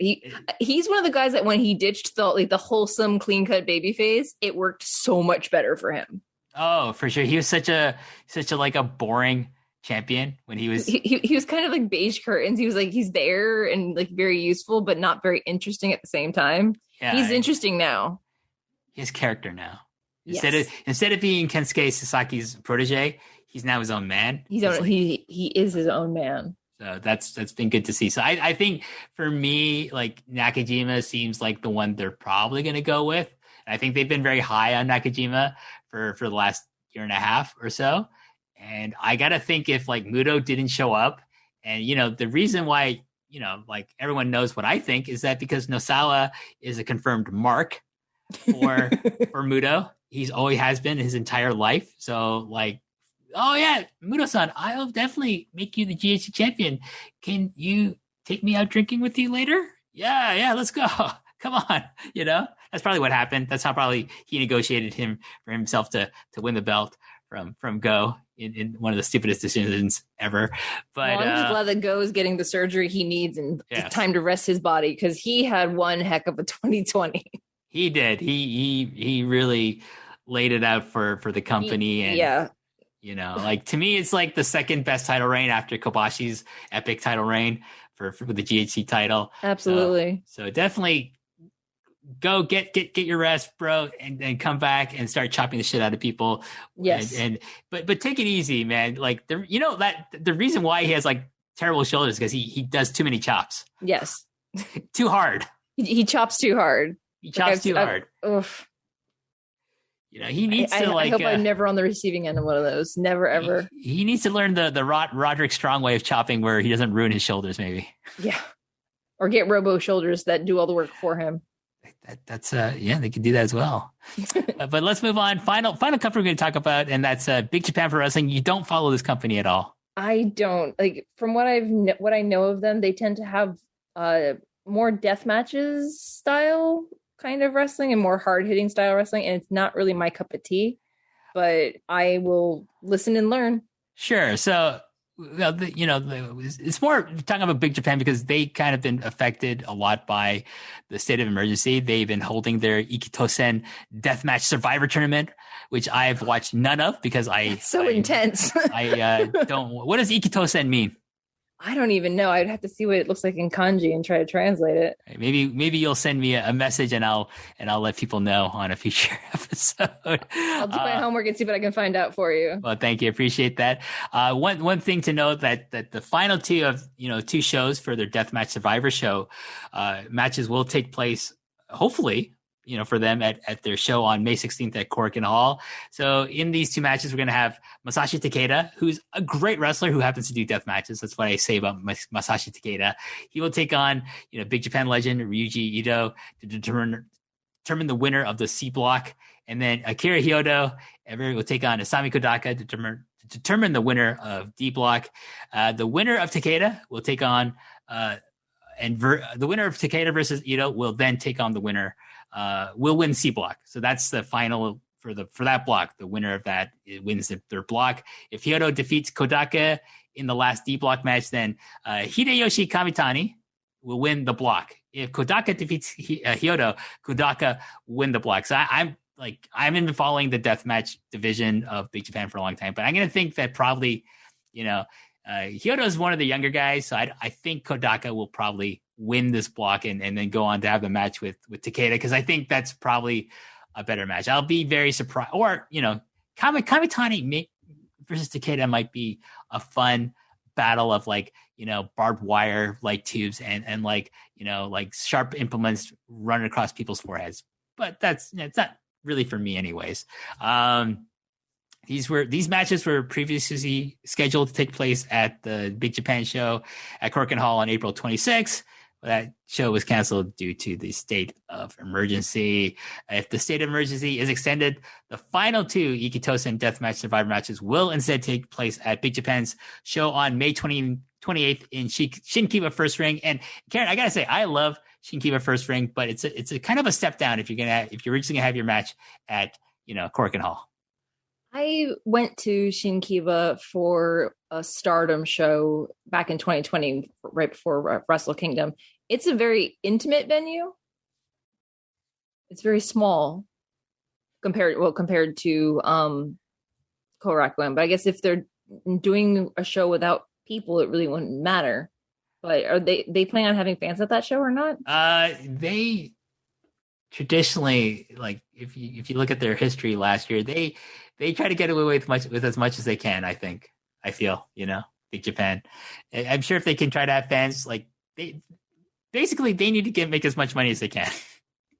He's one of the guys that when he ditched the wholesome, clean cut baby face, it worked so much better for him. Oh, for sure. He was such a like a boring champion when he was he was kind of like beige curtains. He was like, he's there and like very useful, but not very interesting at the same time. Yeah, he's interesting now. His character now. Yes. Instead of being Kensuke Sasaki's protege, he's now his own man. He is his own man. So that's been good to see. So I think for me, like Nakajima seems like the one they're probably going to go with. And I think they've been very high on Nakajima for the last year and a half or so. And I got to think if like Muto didn't show up, and you know the reason why, you know, like everyone knows what I think is that because Nosawa is a confirmed mark for Muto. He's always has been his entire life. So like, oh yeah, Muto-san, I'll definitely make you the GHC champion. Can you take me out drinking with you later? Yeah, let's go. Come on. You know, that's probably what happened. That's how probably he negotiated for himself to win the belt from Go in one of the stupidest decisions ever. But I'm just glad that Go is getting the surgery he needs and time to rest his body, because he had one heck of a 2020. He did. He really laid it out for the company. And you know, like to me, it's like the second best title reign after Kobashi's epic title reign for the GHC title. Absolutely. So definitely go get your rest, bro, and come back and start chopping the shit out of people. Yes. But take it easy, man. Like the reason why he has like terrible shoulders is because he does too many chops. Yes. Too hard. He chops too hard. He chops too hard. Oof. You know, he needs to like. I hope I'm never on the receiving end of one of those. Never ever. He needs to learn the Roderick Strong way of chopping, where he doesn't ruin his shoulders. Maybe. Yeah. Or get robo shoulders that do all the work for him. That's they can do that as well. But let's move on. Final company we're going to talk about, and that's Big Japan Pro Wrestling. You don't follow this company at all. I don't. Like from what I know of them, they tend to have more death matches style kind of wrestling and more hard hitting style wrestling, and it's not really my cup of tea, but I will listen and learn. Sure. So, it's more talking about Big Japan because they kind of been affected a lot by the state of emergency. They've been holding their Ikitosen Deathmatch Survivor Tournament, which I've watched none of because it's so intense. I don't. What does Ikitosen mean? I don't even know. I'd have to see what it looks like in kanji and try to translate it. Maybe you'll send me a message and I'll let people know on a future episode. I'll do my homework and see what I can find out for you. Well, thank you. Appreciate that. One thing to note that the final two shows for their Deathmatch Survivor show matches will take place, hopefully, for them at their show on May 16th at Korakuen Hall. So in these two matches, we're going to have Masashi Takeda, who's a great wrestler who happens to do death matches. That's what I say about Masashi Takeda. He will take on, Big Japan legend Ryuji Ito to determine the winner of the C block. And then Akira Hyodo will take on Asami Kodaka to determine the winner of D block. The winner of Takeda will take on, the winner of Takeda versus Ito will then take on the winner. Will win C block. So that's the final for that block. The winner of that wins their block. If Hyodo defeats Kodaka in the last D block match, then Hideyoshi Kamitani will win the block. If Kodaka defeats Hyodo, Kodaka will win the block. So I haven't been following the deathmatch division of Big Japan for a long time, but I'm going to think that probably, Hyodo is one of the younger guys, so I think Kodaka will probably win this block and then go on to have the match with Takeda, because I think that's probably a better match. I'll be very surprised. Or, Kamitani versus Takeda might be a fun battle of barbed wire tubes and sharp implements running across people's foreheads. But it's not really for me anyways. These matches were previously scheduled to take place at the Big Japan show at Korakuen Hall on April 26th. That show was canceled due to the state of emergency. If the state of emergency is extended, the final two Ikitosen Deathmatch Survivor matches will instead take place at Big Japan's show on May 28th in Shinkiba First Ring. And Karen, I gotta say, I love Shinkiba First Ring, but it's a kind of a step down if you're originally gonna have your match at Korakuen Hall. I went to Shinkiba for a Stardom show back in 2020, right before Wrestle Kingdom. It's a very intimate venue. It's very small compared to Korakuen. But I guess if they're doing a show without people, it really wouldn't matter. But are they planning on having fans at that show or not? They traditionally, if you look at their history last year, they try to get away with as much as they can. I feel Big Japan. I'm sure if they can try to have fans, they need to make as much money as they can.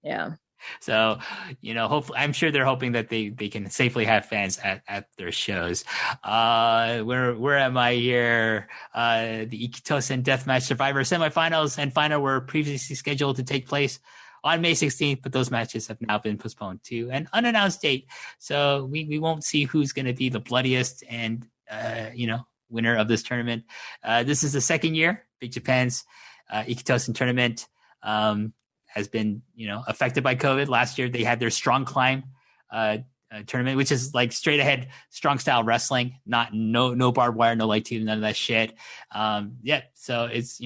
Yeah. So, hopefully, I'm sure they're hoping that they can safely have fans at their shows. Where am I here? The Ikitosen Deathmatch Survivor semifinals and final were previously scheduled to take place on May 16th, but those matches have now been postponed to an unannounced date. So we won't see who's going to be the bloodiest and, winner of this tournament. This is the second year Big Japan's Ikitosen tournament has been, affected by COVID. Last year, they had their Strong Climb tournament, which is straight ahead strong style wrestling, no barbed wire, no light tube, none of that shit. So it's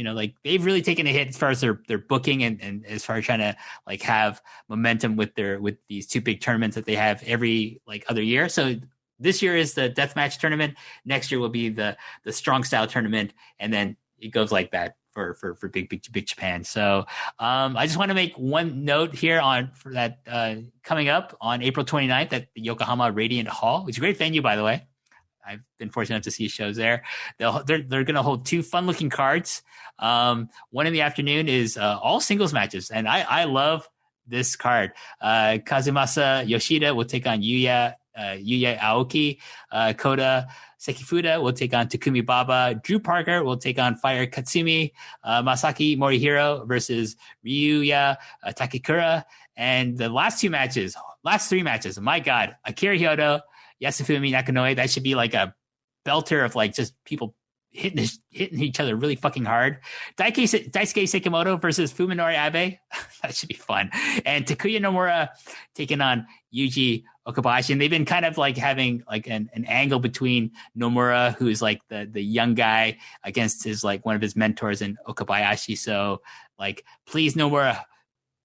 they've really taken a hit as far as their booking and as far as trying to have momentum with these two big tournaments that they have every other year. So this year is the deathmatch tournament. Next year will be the strong style tournament, and then it goes like that for big Japan. So I just want to make one note here for that coming up on April 29th at the Yokohama Radiant Hall, which is a great venue, by the way. I've been fortunate enough to see shows there. They're going to hold two fun looking cards. One in the afternoon is all singles matches, and I love this card. Kazumasa Yoshida will take on Yuya Aoki. Kota Sekifuda will take on Takumi Baba. Drew Parker will take on Fire Katsumi. Masaki Morihiro versus Ryuya Takekura. And the last three matches, my God, Akira Hyodo, Yasufumi Nakanoe, that should be a belter of just people hitting each other really fucking hard. Daisuke Sekimoto versus Fuminori Abe. That should be fun. And Takuya Nomura taking on Yuji Okabayashi. And they've been kind of having an angle between Nomura, who's the young guy, against his one of his mentors in Okabayashi. So please, Nomura,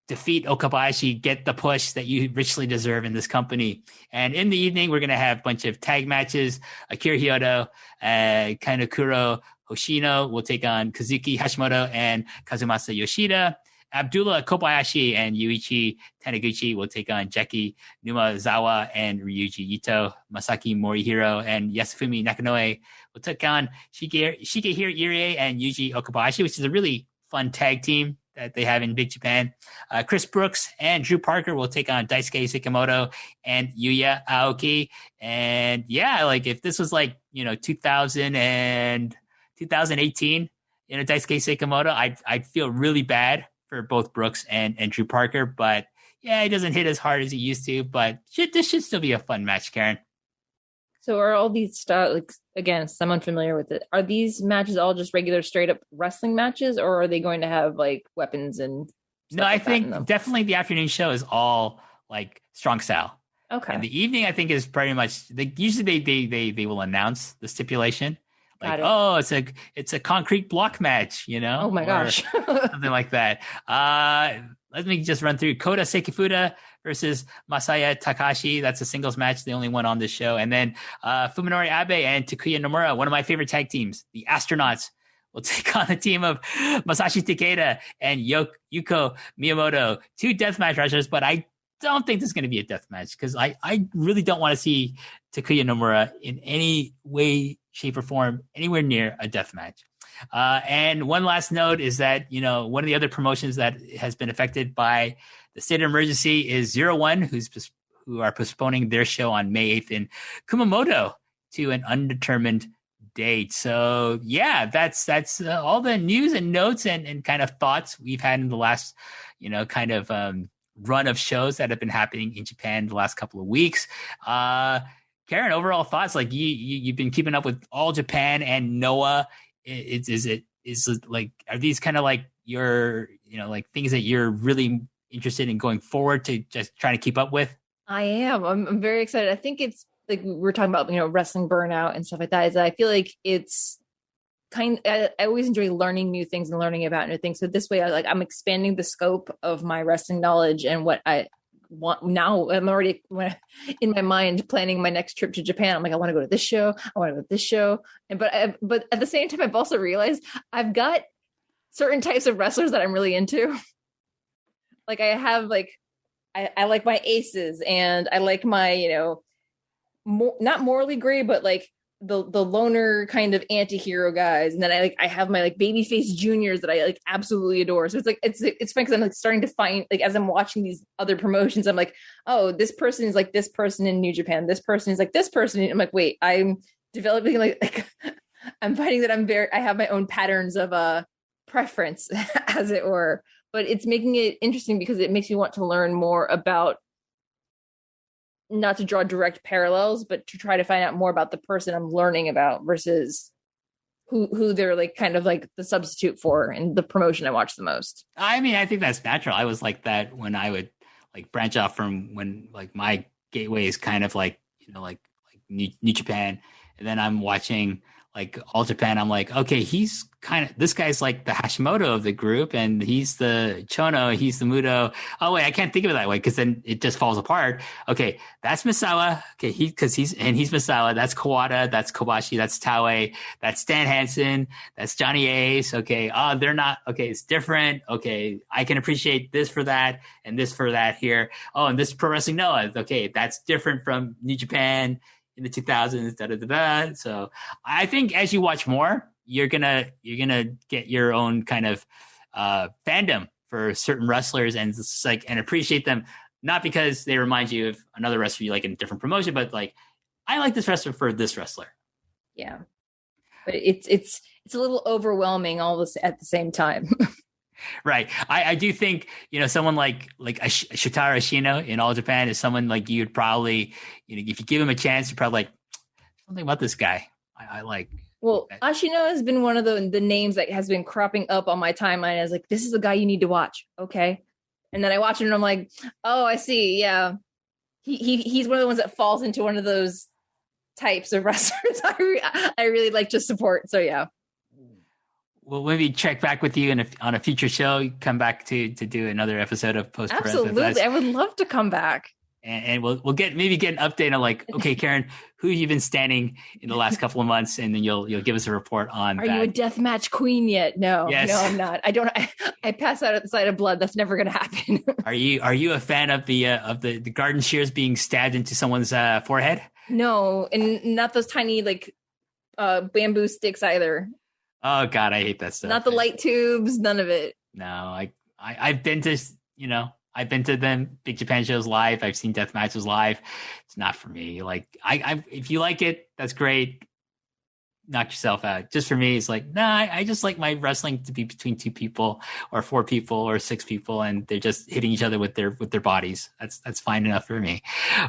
defeat Okabayashi, get the push that you richly deserve in this company. And in the evening, we're going to have a bunch of tag matches. Akira Hyodo, Kanekuro Hoshino will take on Kazuki Hashimoto and Kazumasa Yoshida. Abdullah Kobayashi and Yuichi Taniguchi will take on Jackie Numazawa and Ryuji Ito. Masaki Morihiro and Yasufumi Nakanoe will take on Shigehiro Irie and Yuji Okabayashi, which is a really fun tag team that they have in Big Japan. Chris Brooks and Drew Parker will take on Daisuke Sekimoto and Yuya Aoki. And if this was 2000 and 2018, Daisuke Sekimoto, I'd feel really bad for both Brooks and Drew Parker. But he doesn't hit as hard as he used to. But this should still be a fun match, Karen. So are all these styles, again, I'm unfamiliar with it, are these matches all just regular straight up wrestling matches, or are they going to have weapons and stuff? No, I think definitely the afternoon show is all strong style. Okay. And the evening, I think, is pretty much usually they will announce the stipulation like, Got it. oh, it's a concrete block match, Oh my gosh. something like that. Let me just run through Kota Sekifuda versus Masaya Takashi. That's a singles match, the only one on this show. And then Fuminori Abe and Takuya Nomura, one of my favorite tag teams, the Astronauts, will take on the team of Masashi Takeda and Yuko Miyamoto, two deathmatch wrestlers, but I don't think this is going to be a deathmatch because I really don't want to see Takuya Nomura in any way, shape, or form anywhere near a deathmatch. And one last note is that, one of the other promotions that has been affected by the state of emergency is 01, who are postponing their show on May 8th in Kumamoto to an undetermined date. So yeah, that's all the news and notes and kind of thoughts we've had in the last, run of shows that have been happening in Japan the last couple of weeks. Karen, overall thoughts, like you've been keeping up with All Japan and Noah. Is it like, are these kind of like your, like things that you're really interested in going forward to just trying to keep up with? I am. I'm very excited. I think it's like we're talking about, wrestling burnout and stuff like that. Is that I feel like it's I always enjoy learning new things and learning about new things. So this way, I'm expanding the scope of my wrestling knowledge and what I want. Now I'm already in my mind planning my next trip to Japan. I'm like, I want to go to this show. I want to go to this show. But at the same time, I've also realized I've got certain types of wrestlers that I'm really into. Like I have I like my aces and I like my, not morally gray, but like the loner kind of anti-hero guys. And then I have my like babyface juniors that I like absolutely adore. So it's fun because I'm like starting to find, like, as I'm watching these other promotions, I'm like, oh, this person is like this person in New Japan. This person is like this person. And I'm like, wait, I'm developing like I'm finding that I have my own patterns of preference, as it were. But it's making it interesting because it makes me want to learn more about, not to draw direct parallels, but to try to find out more about the person I'm learning about versus who they're like kind of like the substitute for in the promotion I watch the most. I mean, I think that's natural. I was like that when I would like branch off from when like my gateway is kind of like, like New Japan. And then I'm watching like All Japan. I'm like, okay, this guy's like the Hashimoto of the group, and he's the Chono, he's the Muto. Oh wait, I can't think of it that way because then it just falls apart. Okay, that's Misawa. Okay, he's Misawa. That's Kawada. That's Kobashi. That's Taue. That's Stan Hansen. That's Johnny Ace. Okay, they're not. Okay, it's different. Okay, I can appreciate this for that and this for that here. Oh, and this Pro Wrestling Noah. Okay, that's different from New Japan in the 2000s, da da da da. So I think as you watch more, you're gonna get your own kind of fandom for certain wrestlers and just like and appreciate them, not because they remind you of another wrestler you like in a different promotion, but like I like this wrestler for this wrestler. Yeah, but it's a little overwhelming all this at the same time. Right. I do think, someone like Shotaro Ashino in All Japan is someone like you'd probably, if you give him a chance, you're probably like, something about this guy I like. Well, Ashino has been one of the names that has been cropping up on my timeline as like, this is the guy you need to watch. Okay. And then I watch him and I'm like, oh, I see. Yeah. He's one of the ones that falls into one of those types of wrestlers I really like to support. So yeah. We'll maybe check back with you on a future show. Come back to do another episode of Post. Absolutely, I would love to come back. And we'll get an update on like, okay, Karen, who have you been standing in the last couple of months, and then you'll give us a report on. Are you a deathmatch queen yet? No, yes. No, I'm not. I pass out at the sight of blood. That's never going to happen. Are you a fan of the garden shears being stabbed into someone's forehead? No, and not those tiny like bamboo sticks either. Oh God, I hate that stuff. Not the light tubes, none of it. No, I've been to, I've been to them Big Japan shows live. I've seen death matches live. It's not for me. Like if you like it, that's great. Knock yourself out. Just for me, it's like, I just like my wrestling to be between two people or four people or six people, and they're just hitting each other with their bodies. That's fine enough for me.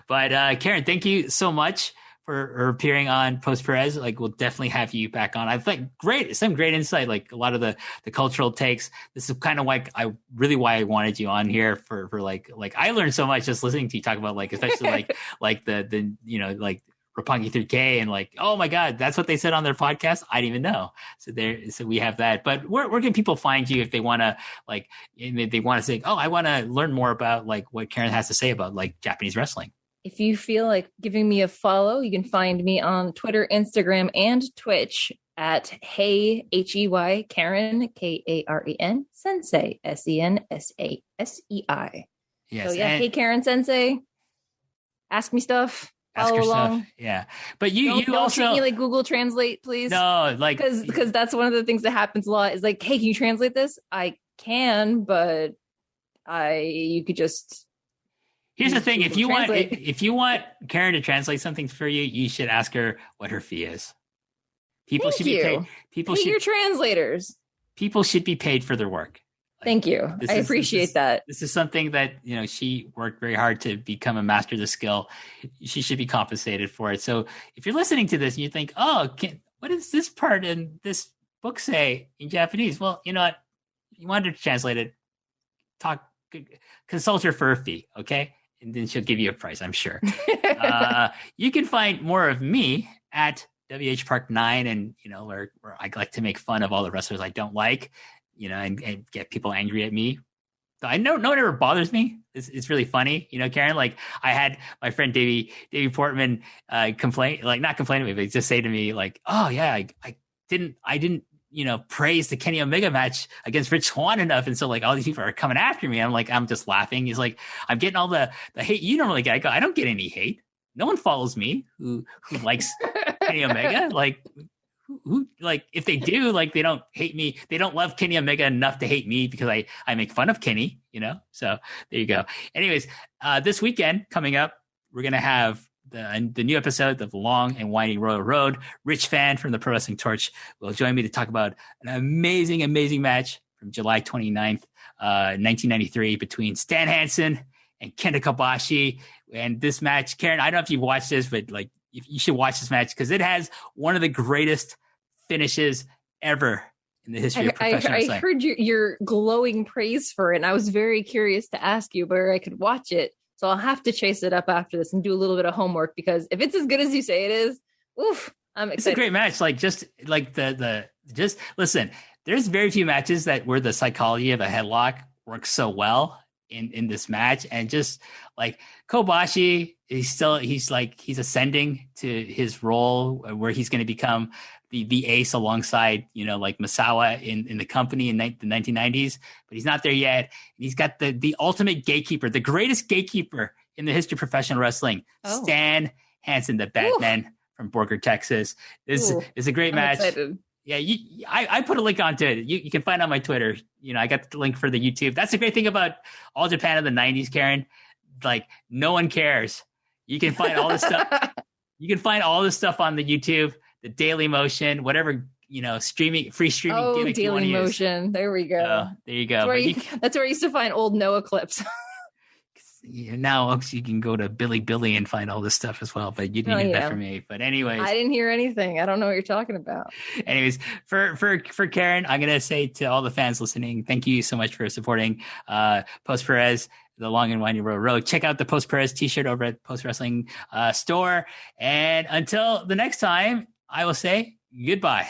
But Karen, thank you so much for appearing on Post Perez. Like, we'll definitely have you back on. I think some great insight, like a lot of the cultural takes. This is kind of like why I wanted you on here for like I learned so much just listening to you talk about like, especially like the like Roppongi 3K and like, oh my God, that's what they said on their podcast. I didn't even know. So we have that. But where can people find you if they want to like, they want to say, oh, I want to learn more about like what Karen has to say about like Japanese wrestling? If you feel like giving me a follow, you can find me on Twitter, Instagram, and Twitch at Hey HEY Karen KAREN Sensei SENSASEI. Yes. So yeah, Hey Karen Sensei. Ask me stuff. Follow along. Stuff. Yeah, but you don't also treat me like Google Translate, please. No, like because that's one of the things that happens a lot. Is like, hey, can you translate this? I can, but you could just. Here's the thing: if you want Karen to translate something for you, you should ask her what her fee is. People should be paid. Your translators. People should be paid for their work. Thank you. I appreciate that. This is something that she worked very hard to become a master of the skill. She should be compensated for it. So if you're listening to this and you think, oh, what does this part in this book say in Japanese? Well, you know what? If you wanted to translate it, consult her for a fee, okay? And then she'll give you a price, I'm sure. You can find more of me at WHPark9, and where I like to make fun of all the wrestlers I don't like, and get people angry at me. So I know no one ever bothers me. It's really funny, Karen. Like I had my friend Davey Portman not complain to me, but just say to me like, "Oh yeah, I didn't praise the Kenny Omega match against Rich Swann enough," and so like all these people are coming after me. I'm just laughing. He's like, "I'm getting all the hate you normally get." I go, "I don't get any hate. No one follows me who likes Kenny Omega. Like who like if they do, like they don't hate me. They don't love Kenny Omega enough to hate me because I make fun of Kenny, So there you go. Anyways, this weekend coming up, we're gonna have the new episode of The Long and Winding Royal Road. Rich Fan from the Pro Wrestling Torch will join me to talk about an amazing, amazing match from July 29th, 1993 between Stan Hansen and Kenta Kobashi. And this match, Karen, I don't know if you've watched this, but like you should watch this match because it has one of the greatest finishes ever in the history of professional wrestling. I heard your glowing praise for it, and I was very curious to ask you where I could watch it. So I'll have to chase it up after this and do a little bit of homework, because if it's as good as you say it is, oof, I'm excited. It's a great match. Like just listen, there's very few matches where the psychology of a headlock works so well in this match. And just like Kobashi, he's ascending to his role where he's going to become the ace alongside, like Misawa in the company in the 1990s, but he's not there yet. And he's got the ultimate gatekeeper, the greatest gatekeeper in the history of professional wrestling, Stan Hansen, the Batman from Borger, Texas. This is a great match. Excited. Yeah, I put a link onto it. You can find it on my Twitter. I got the link for the YouTube. That's the great thing about All Japan in the 90s, Karen. Like, no one cares. You can find all this stuff. You can find all this stuff on the YouTube, the Daily Motion, whatever, free streaming gimmick you want to use. Daily Motion. There we go. There you go. That's where I used to find old Noah clips. Now you can go to Billy and find all this stuff as well, but you didn't get that from me. But anyways, I didn't hear anything. I don't know what you're talking about. Anyways, for Karen, I'm gonna say to all the fans listening, thank you so much for supporting Post Perez, the Long and Winding Road. Check out the Post Perez t-shirt over at Post Wrestling store. And until the next time, I will say goodbye.